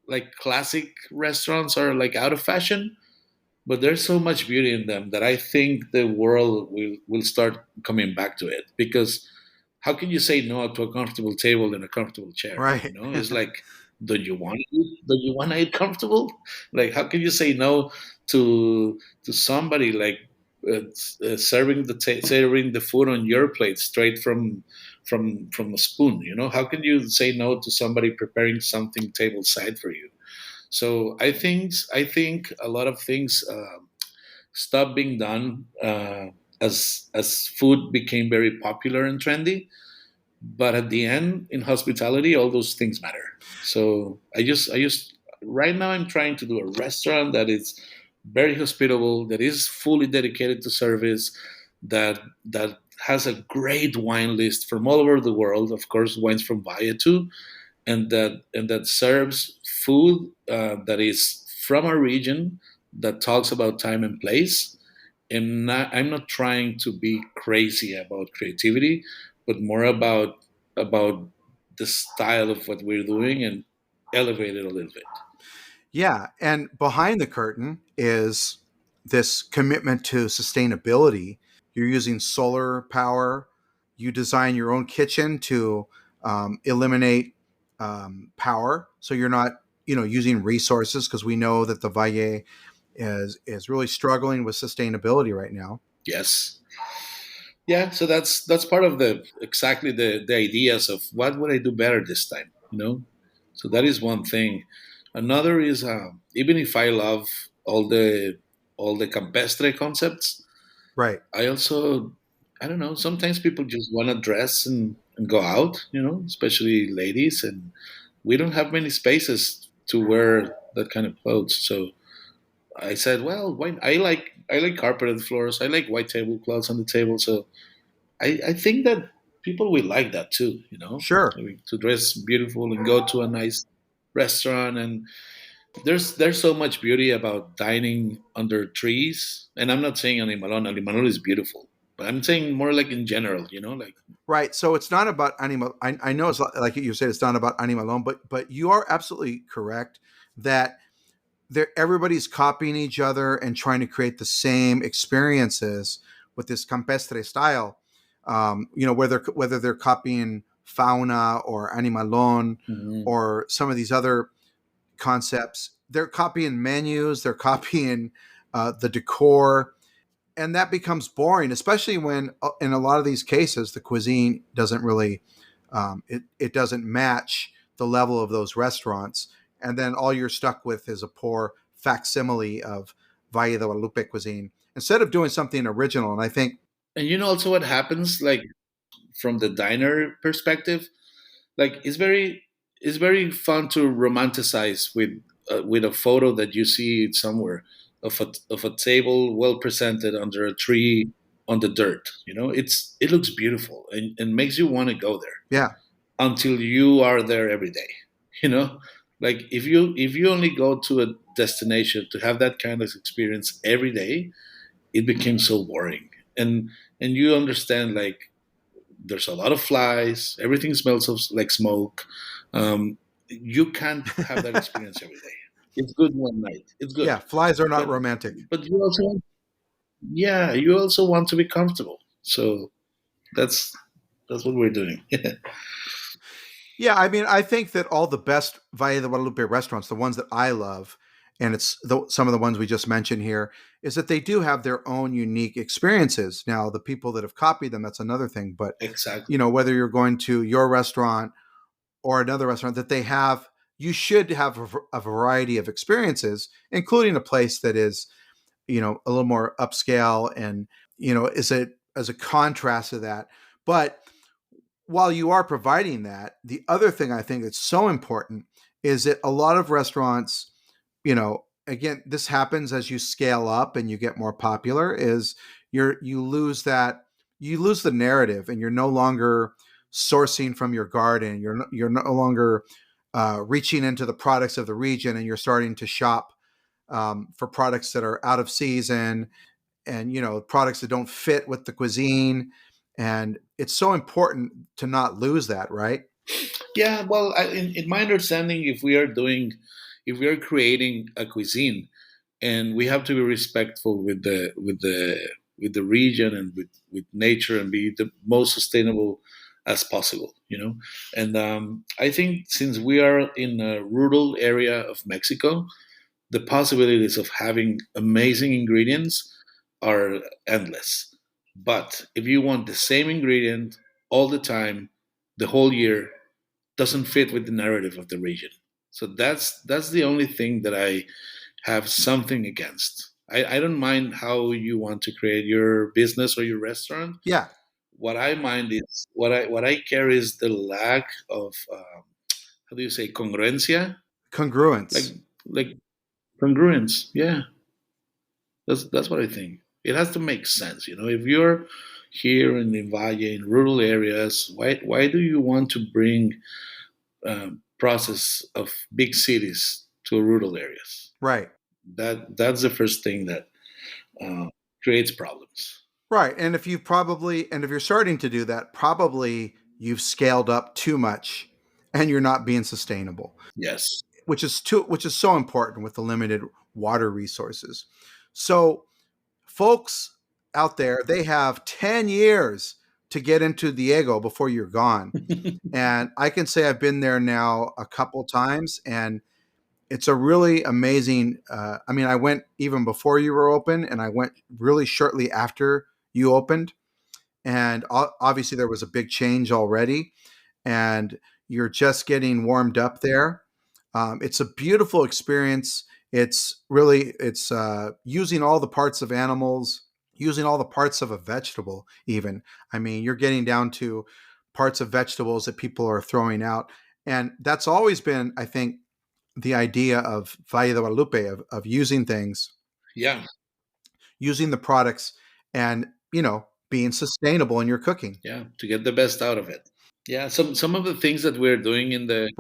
like classic restaurants are like out of fashion, but there's so much beauty in them that I think the world will start coming back to it. Because how can you say no to a comfortable table and a comfortable chair? Right. It's like, don't you want to eat comfortable? Like, how can you say no to somebody like serving the food on your plate straight from a spoon? How can you say no to somebody preparing something table side for you? So I think a lot of things stopped being done as food became very popular and trendy. But at the end, in hospitality, all those things matter. So I just right now I'm trying to do a restaurant that is very hospitable, that is fully dedicated to service, that has a great wine list from all over the world. Of course, wines from Valle too, and that serves food that is from a region, that talks about time and place. And I'm not trying to be crazy about creativity, but more about the style of what we're doing and elevate it a little bit. Yeah. And behind the curtain is this commitment to sustainability. You're using solar power. You design your own kitchen to eliminate power. So you're not, using resources, because we know that the Valle is really struggling with sustainability right now. Yes. Yeah, so that's part of the ideas of what would I do better this time. So that is one thing. Another is, even if I love all the campestre concepts, Right. I also, I don't know, sometimes people just want to dress and go out, especially ladies, and we don't have many spaces to wear that kind of clothes. So I said, well, I like carpeted floors. I like white tablecloths on the table. So I think that people will like that too. Sure. I mean, to dress beautiful and go to a nice restaurant, and there's so much beauty about dining under trees. And I'm not saying Animalon. Animalon is beautiful, but I'm saying more like in general. Like Right. So it's not about animal. I know it's like you said, it's not about animalon, but you are absolutely correct that everybody's copying each other and trying to create the same experiences with this campestre style. Whether they're copying fauna or animalon mhm. or some of these other concepts, they're copying menus, they're copying the decor, and that becomes boring, especially when in a lot of these cases the cuisine doesn't really it doesn't match the level of those restaurants, and then all you're stuck with is a poor facsimile of Valle de Guadalupe cuisine instead of doing something original. And I think And also what happens, like from the diner perspective, like it's very fun to romanticize with a photo that you see somewhere of a table well presented under a tree on the dirt. It looks beautiful and makes you want to go there yeah, until you are there every day. you know like if you only go to a destination to have that kind of experience every day, it became so boring. And you understand, like, there's a lot of flies, everything smells like smoke. You can't have that experience every day. It's good one night, it's yeah, good, flies are not but romantic. you also want to be comfortable. So that's what we're doing. Yeah, I mean, I think that all the best Valle de Guadalupe restaurants, the ones that I love, and it's some of the ones we just mentioned here, is that they do have their own unique experiences. Now, the people that have copied them, that's another thing. But Exactly. whether you're going to your restaurant or another restaurant, that they have, you should have a variety of experiences, including a place that is, a little more upscale and is a as a contrast to that. But while you are providing that, the other thing I think that's so important is that a lot of restaurants, again, this happens as you scale up and you get more popular, is you lose the narrative, and you're no longer sourcing from your garden. You're no longer reaching into the products of the region, and you're starting to shop for products that are out of season, and products that don't fit with the cuisine. And it's so important to not lose that, right? Yeah, well, in my understanding, if we are creating a cuisine, and we have to be respectful with the region and with nature, and be the most sustainable as possible. And I think since we are in a rural area of Mexico, the possibilities of having amazing ingredients are endless. But if you want the same ingredient all the time, the whole year, doesn't fit with the narrative of the region. So that's the only thing that I have something against. I don't mind how you want to create your business or your restaurant. Yeah, What I mind is what I care is the lack of how do you say, congruencia, like congruence. like congruence. Yeah, that's what I think. It has to make sense. If you're here in the Valle, in rural areas, why do you want to bring process of big cities to rural areas? Right. That's the first thing that uh, creates problems. Right. And if you're starting to do that, probably you've scaled up too much and you're not being sustainable, Yes. which is so important with the limited water resources. So folks out there, they have 10 years to get into Diego before you're gone. And I can say I've been there now a couple times, and it's a really amazing. I mean, I went even before you were open, and I went really shortly after you opened. And obviously, there was a big change already, and you're just getting warmed up there. It's a beautiful experience. It's using all the parts of animals, using all the parts of a vegetable. Even, I mean, you're getting down to parts of vegetables that people are throwing out. And that's always been, I think, the idea of Valle de Guadalupe, of using things, Yeah, using the products, and, being sustainable in your cooking. yeah, to get the best out of it. Yeah, some of the things that we're doing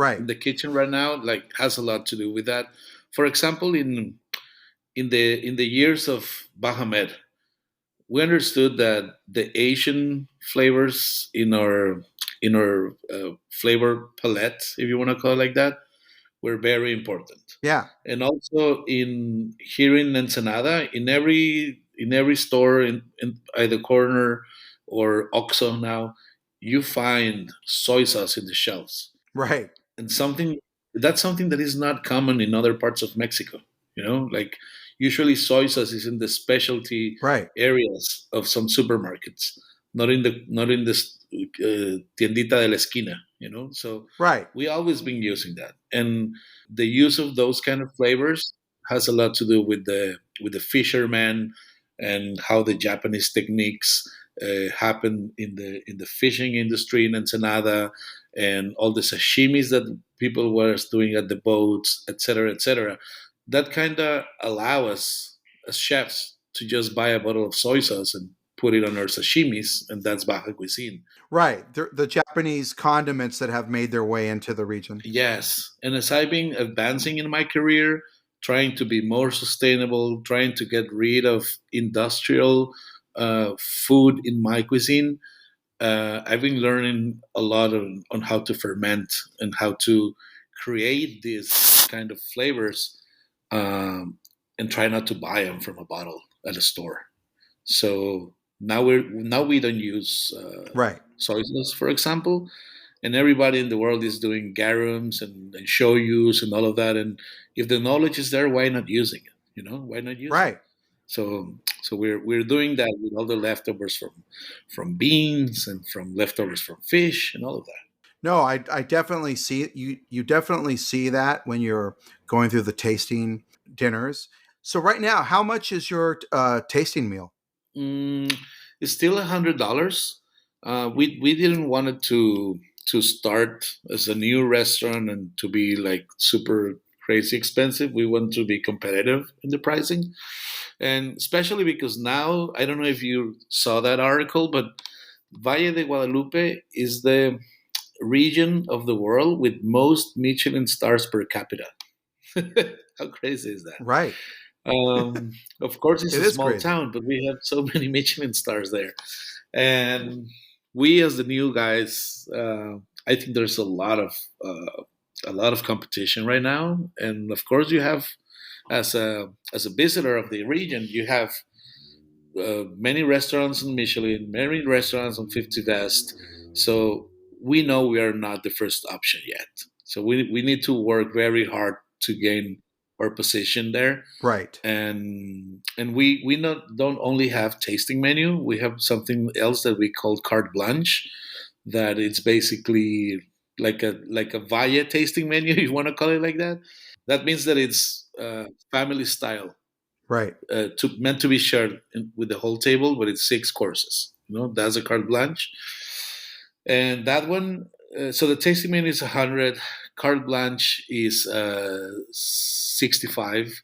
Right. in the kitchen right now like has a lot to do with that. For example, in the years of Baja, we understood that the Asian flavors in our flavor palette, if you want to call it like that, were very important. Yeah. And also in here in Ensenada, in every store in either corner or Oxxo now, you find soy sauce in the shelves, Right. and something that's something that is not common in other parts of Mexico. Like usually soy sauce is in the specialty Right. areas of some supermarkets, not in this tiendita de la esquina. So Right. we always been using that, and the use of those kind of flavors has a lot to do with the fishermen and how the Japanese techniques happen in the fishing industry in Ensenada, and all the sashimis that people were doing at the boats, etc., etc. That kind of allow us as chefs to just buy a bottle of soy sauce and put it on our sashimis, and that's Baja cuisine. Right. The Japanese condiments that have made their way into the region. Yes, and as I've been advancing in my career, trying to be more sustainable, trying to get rid of industrial food in my cuisine, I've been learning a lot on how to ferment and how to create these kind of flavors, and try not to buy them from a bottle at a store. So now we don't use Right. soy sauce, for example, and everybody in the world is doing garums and shoyus and all of that. And if the knowledge is there, why not using it? Why not use it? Right. So we're doing that with all the leftovers from beans and from leftovers from fish and all of that. No, I definitely see you. You definitely see that when you're going through the tasting dinners. So right now, how much is your tasting meal? Mm, it's still $100. We didn't want it to start as a new restaurant and to be like super crazy expensive. We want to be competitive in the pricing, and especially because now I don't know if you saw that article, but Valle de Guadalupe is the region of the world with most Michelin stars per capita. How crazy is that? Right. Of course, it's It a is small crazy. town, but we have so many Michelin stars there, and we as the new guys, I think there's a lot of competition right now, and of course, you have as a visitor of the region, you have many restaurants in Michelin, many restaurants on 50 Best. So we know we are not the first option yet. So we need to work very hard to gain our position there. Right. And we not don't only have tasting menu, we have something else that we call carte blanche, that it's basically like a Valle tasting menu, you want to call it like that. That means that it's family style, Right. meant to be shared with the whole table, but it's 6 courses. That's a carte blanche, and that one. So the tasting menu is 100, carte blanche is 65,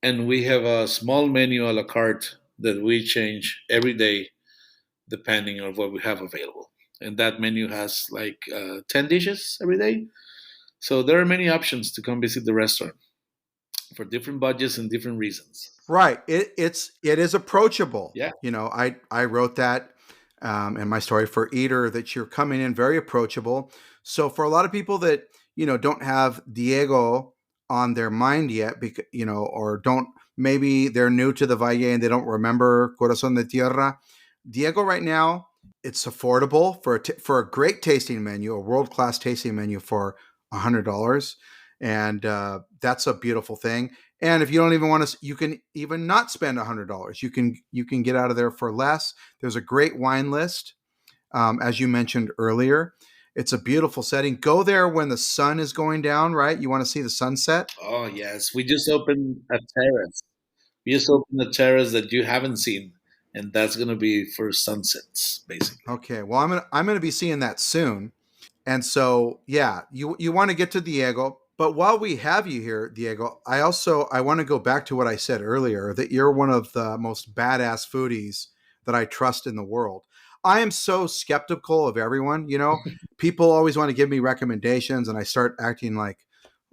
and we have a small menu a la carte that we change every day depending on what we have available. And that menu has like 10 dishes every day. So there are many options to come visit the restaurant for different budgets and different reasons. Right. It is approachable. Yeah. I wrote that in my story for Eater, that you're coming in very approachable. So for a lot of people that don't have Diego on their mind yet, because or don't, maybe they're new to the Valle and they don't remember Corazón de Tierra. Diego right now, it's affordable for a great tasting menu, a world class tasting menu for $100, and that's a beautiful thing. And if you don't even want to, you can even not spend $100. You can get out of there for less. There's a great wine list, as you mentioned earlier. It's a beautiful setting. Go there when the sun is going down, right? You want to see the sunset? Oh yes, we just opened a terrace. We just opened a terrace that you haven't seen. and that's gonna be for sunsets, basically. Okay. Well, I'm gonna be seeing that soon. And so, yeah, you want to get to Diego, but while we have you here, Diego, I want to go back to what I said earlier that you're one of the most badass foodies that I trust in the world. I am so skeptical of everyone, People always want to give me recommendations and I start acting like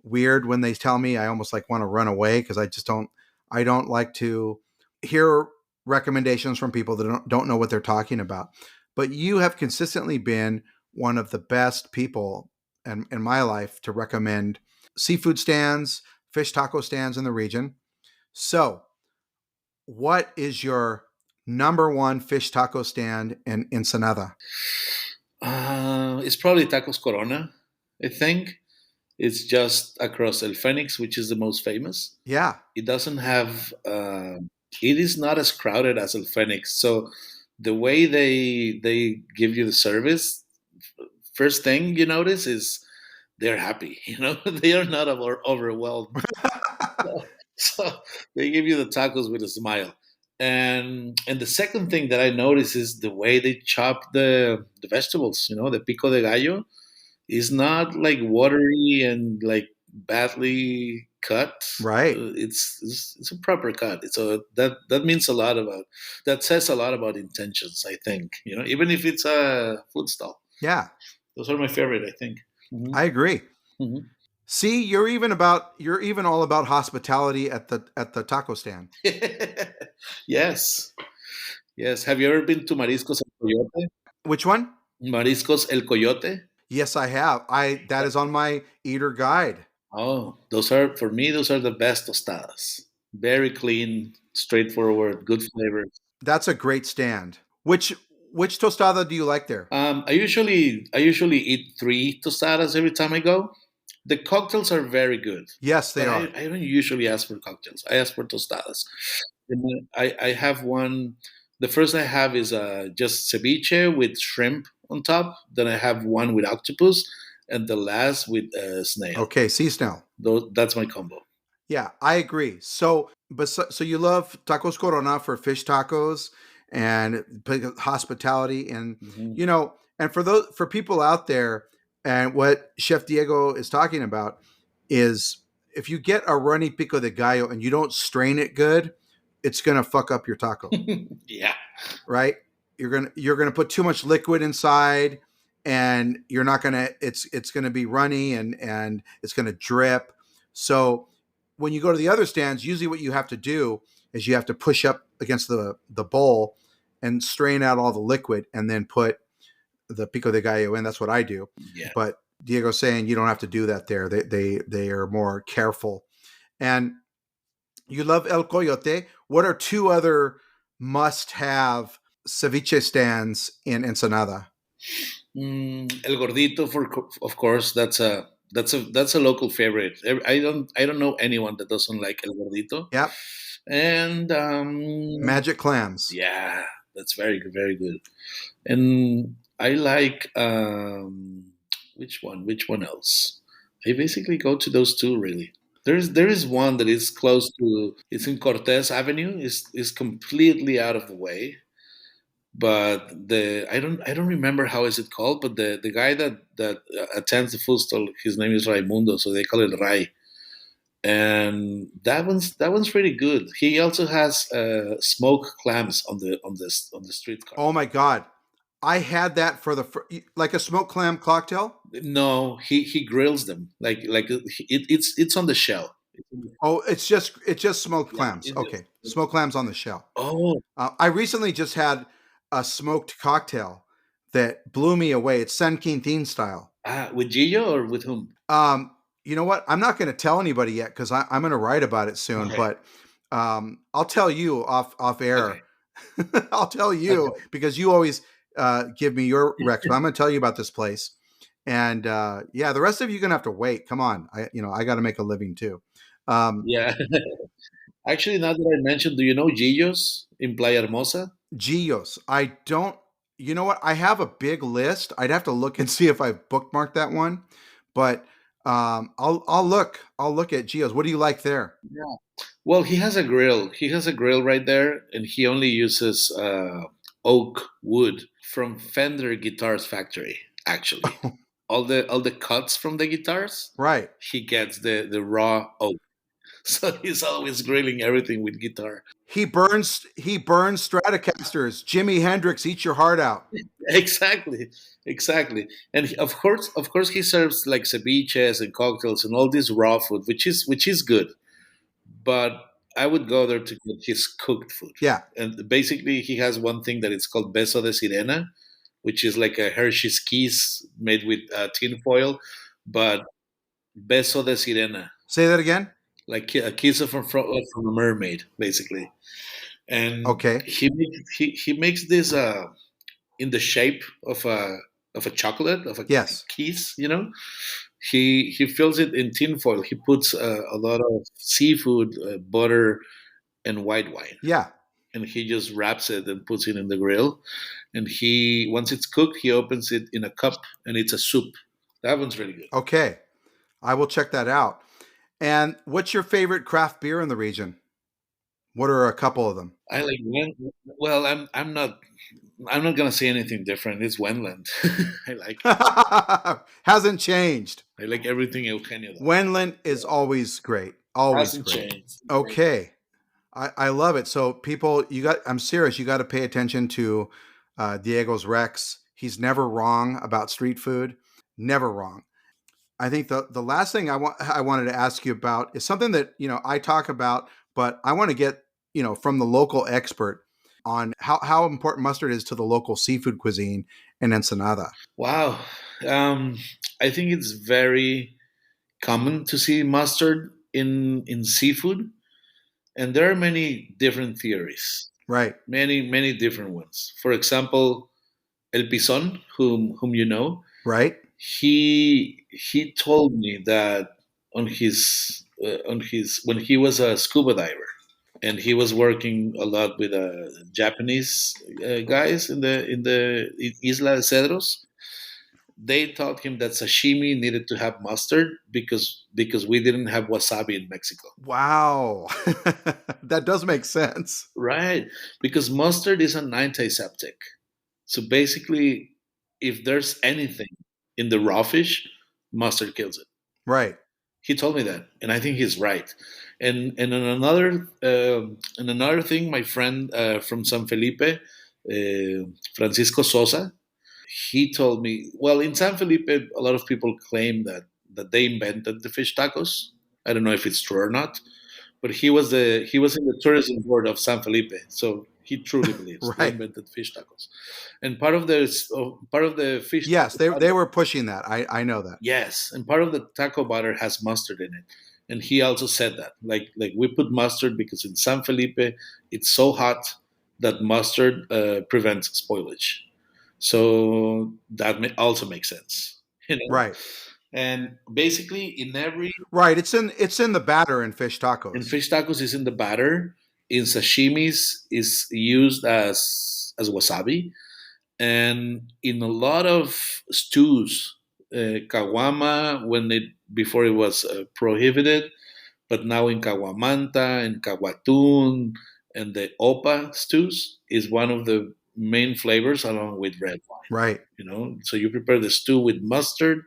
weird when they tell me. I almost like want to run away because I don't like to hear recommendations from people that don't know what they're talking about. But you have consistently been one of the best people in my life to recommend seafood stands, fish taco stands in the region. So, what is your number one fish taco stand in Ensenada? It's probably Tacos Corona, I think. It's just across El Fenix, which is the most famous. Yeah, It doesn't have. It is not as crowded as El Fenix, so the way they give you the service, first thing you notice is they're happy. They are not overwhelmed. So they give you the tacos with a smile. And the second thing that I notice is the way they chop the vegetables. The pico de gallo is not like watery and like badly cut. right. It's a proper cut. So that means a lot about that says a lot about intentions. I think even if it's a food stall. Yeah, Those are my favorite. I think. Hmm. I agree. Hmm. See, you're even all about hospitality at the taco stand. Yes, yes. Have you ever been to Mariscos El Coyote? Which one? Mariscos El Coyote. Yes, I have. I That is on my eater guide. Oh, those are for me. Those are the best tostadas. Very clean, straightforward, good flavor. That's a great stand. Which tostada do you like there? I usually eat three tostadas every time I go. The cocktails are very good, Yes, they but I, are. I don't usually ask for cocktails. I ask for tostadas. And then I have one. The first I have is just ceviche with shrimp on top. Then I have one with octopus, and the last with snail. Okay, see now. That's my combo. Yeah, I agree. So you love tacos Corona for fish tacos and hospitality, and Hmm. and for people out there, and what Chef Diego is talking about is if you get a runny pico de gallo and you don't strain it good, it's gonna fuck up your taco, Yeah. right? You're gonna put too much liquid inside, and you're not gonna. It's gonna be runny and it's gonna drip. So when you go to the other stands, usually what you have to do is you have to push up against the bowl and strain out all the liquid, and then put the pico de gallo in. That's what I do. Yeah. But Diego's saying you don't have to do that there. They are more careful. And you love El Coyote. What are two other must-have ceviche stands in Ensenada? El Gordito, of course, that's a local favorite. I don't know anyone that doesn't like El Gordito. Yep. And Magic clams. yeah, that's very good, very good. And I like which one? Which one else? I basically go to those two really. There is one that is close to. It's in Cortez Avenue. Is completely out of the way. But I don't remember how is it called. But the guy that attends the food stall, his name is Raimundo, so they call it Rai. And that one's pretty good. He also has smoked clams on the streetcar. Oh my God. I had that for like a smoked clam cocktail. No, he grills them it's on the shell. Oh, it's just smoked Yeah, clams. Okay, smoked clams on the shell. oh, I recently just had a smoked cocktail that blew me away. It's San Quintin style. with Gillo or with whom? You know what? I'm not going to tell anybody yet because I'm going to write about it soon. Okay. But I'll tell you off air. Okay. I'll tell you Okay. because you always give me your recs. But I'm going to tell you about this place. And yeah, the rest of you are going to have to wait. Come on, I got to make a living too. Yeah. Actually, now that I mentioned, do you know Gillo's in Playa Hermosa? Gios. I don't. You know what? I have a big list. I'd have to look and see if I've bookmarked that one. But I'll look. I'll look at Gios. What do you like there? Yeah. Well, he has a grill. He has a grill right there, and he only uses oak wood from Fender Guitars factory. Actually, all the cuts from the guitars, Right. he gets the raw oak. So he's always grilling everything with guitar. He burns Stratocasters. Jimi Hendrix, eat your heart out. Exactly. And of course, he serves like ceviches and cocktails and all this raw food, which is good. But I would go there to get his cooked food. Yeah. And basically, he has one thing that it's called beso de sirena, which is like a Hershey's Kiss made with tin foil, but beso de sirena, Say that again. like a kiss from a mermaid, basically. And Okay. he makes this in the shape of a chocolate, of a Yes. kiss. He fills it in tin foil. He puts a lot of seafood, butter, and white wine, Yeah. and he just wraps it and puts it in the grill. And he once it's cooked, he opens it in a cup, and it's a soup. That one's really good. Okay. I will check that out. And what's your favorite craft beer in the region? What are a couple of them? I like well, I'm not gonna say anything different. It's Wendland. I like Hasn't changed. I like everything Eugenio does. Wendland is always great. Always Hasn't great. changed. Okay. I love it. So people, I'm serious. You got to pay attention to Diego's Rex. He's never wrong about street food. Never wrong. I think the last thing I wanted to ask you about is something that I talk about, but I want to get from the local expert on how important mustard is to the local seafood cuisine in Ensenada. Wow. I think it's very common to see mustard in seafood, and there are many different theories. Right. Many different ones. For example, El Pison, whom you know, Right. he told me that on his when he was a scuba diver, and he was working a lot with Japanese guys in Isla de Cedros. They taught him that sashimi needed to have mustard because we didn't have wasabi in Mexico. Wow. That does make sense. Right, because mustard is an antiseptic. So basically, if there's anything in the raw fish, mustard kills it. Right. He told me that, and I think he's right. And another thing, my friend from San Felipe, Francisco Sosa, he told me. Well, in San Felipe, a lot of people claim that they invented the fish tacos. I don't know if it's true or not, but he was in the tourism board of San Felipe, so he truly believes they Right. invented fish tacos. And part of the fish Yes, taco they were pushing that. I know that. Yes, and part of the taco batter has mustard in it. And he also said that, like we put mustard because in San Felipe it's so hot that mustard prevents spoilage. So that also makes sense. Right. And basically, in every Right. It's in the batter in fish in tacos. fish tacos is in the batter, in sashimis is used as wasabi, and in a lot of stews, kawama before it was prohibited, but now in kawamanta and kawatun and the opa stews is one of the main flavors along with red wine. Right. So you prepare the stew with mustard.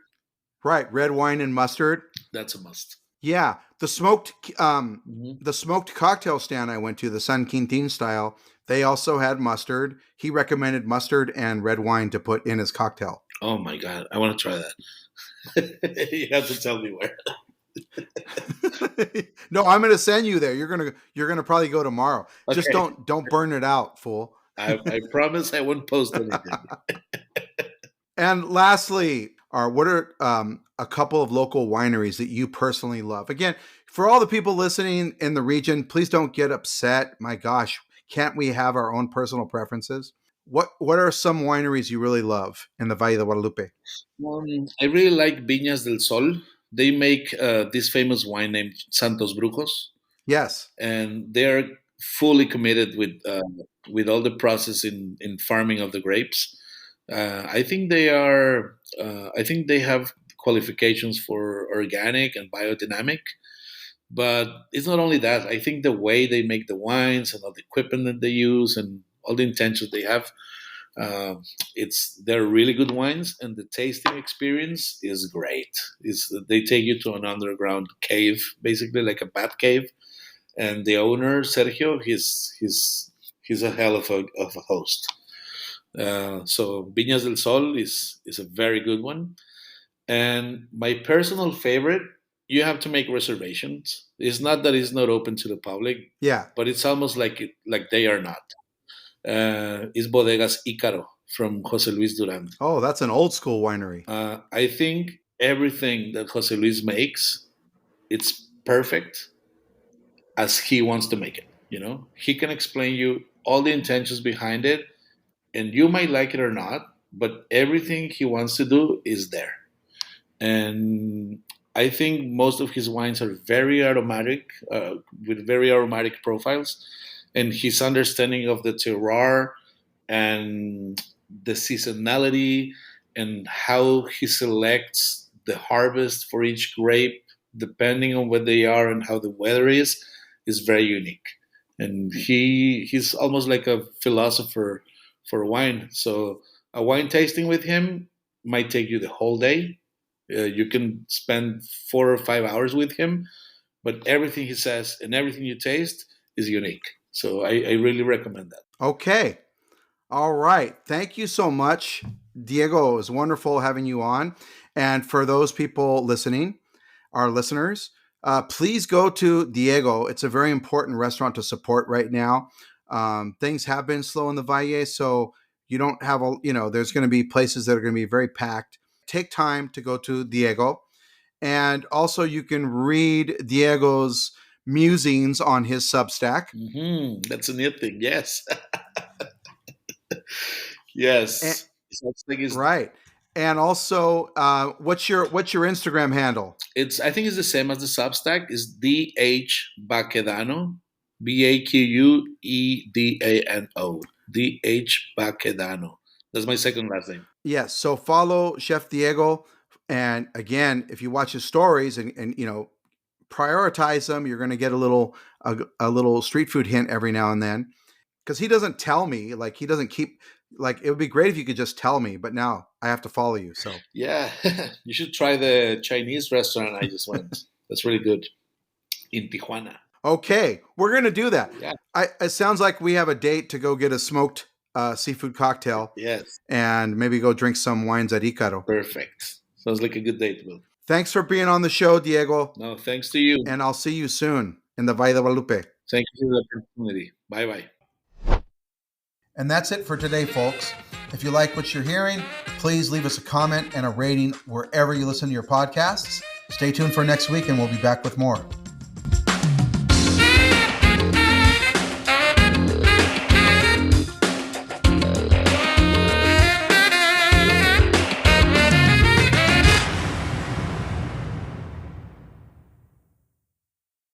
Right. Red wine and mustard. That's a must. Yeah. The Mhm. smoked cocktail stand I went to, the San Quintin style, they also had mustard. He recommended mustard and red wine to put in his cocktail. Oh my god, I want to try that. You have to tell me where. No, I'm going to send you there. You're going to probably go tomorrow. Just Okay. don't burn it out, fool. I promise I won't post anything. And lastly, what are a couple of local wineries that you personally love? Again, for all the people listening in the region, please don't get upset. My gosh, can't we have our own personal preferences? What are some wineries you really love in the Valle de Guadalupe? I really like Viñas del Sol. They make this famous wine named Santos Brujos, Yes. and they're fully committed with all the process in farming of the grapes. I think they are. I think they have qualifications for organic and biodynamic. But it's not only that. I think the way they make the wines and all the equipment that they use and all the intentions they have, uh, they're really good wines, and the tasting experience is great. They take you to an underground cave, basically like a bat cave, and the owner Sergio, he's a hell of a host. So Viñas del Sol is a very good one. And my personal favorite, you have to make reservations. It's not that it's not open to the public, Yeah. but it's almost like they are not. Is Bodegas Ícaro from Jose Luis Duran. Oh, that's an old school winery. I think everything that Jose Luis makes, it's perfect as he wants to make it. He can explain you all the intentions behind it, and you might like it or not, but everything he wants to do is there. And I think most of his wines are very aromatic, with very aromatic profiles, and his understanding of the terroir and the seasonality and how he selects the harvest for each grape, depending on where they are and how the weather is very unique. And he's almost like a philosopher for wine. So a wine tasting with him might take you the whole day. You can spend 4 or 5 hours with him, but everything he says and everything you taste is unique. So I really recommend that. Okay. All right. Thank you so much, Diego. It was wonderful having you on. And for those people listening, our listeners, please go to Diego. It's a very important restaurant to support right now. Things have been slow in the Valle, so you don't have there's going to be places that are going to be very packed. Take time to go to Diego. And also you can read Diego's musings on his Substack. That's a neat thing. Yes. Yes. Right. And also, what's your Instagram handle? I think it's the same as the Substack. It's DH Baquedano, Baquedano, DH Baquedano. That's my second last name. Yes. So follow Chef Diego, and again, if you watch his stories and prioritize them, you're going to get a little street food hint every now and then, because he doesn't tell me, like he doesn't keep. Like, it would be great if you could just tell me, but now I have to follow you. So yeah, you should try the Chinese restaurant I just went. That's really good in Tijuana. Okay, we're gonna do that. Yeah. It sounds like we have a date to go get a smoked seafood cocktail. Yes. And maybe go drink some wines at Ícaro. Perfect. Sounds like a good date, Will. Thanks for being on the show, Diego. No, thanks to you. And I'll see you soon in the Valle de Guadalupe. Thank you for the opportunity. Bye-bye. And that's it for today, folks. If you like what you're hearing, please leave us a comment and a rating wherever you listen to your podcasts. Stay tuned for next week, and we'll be back with more.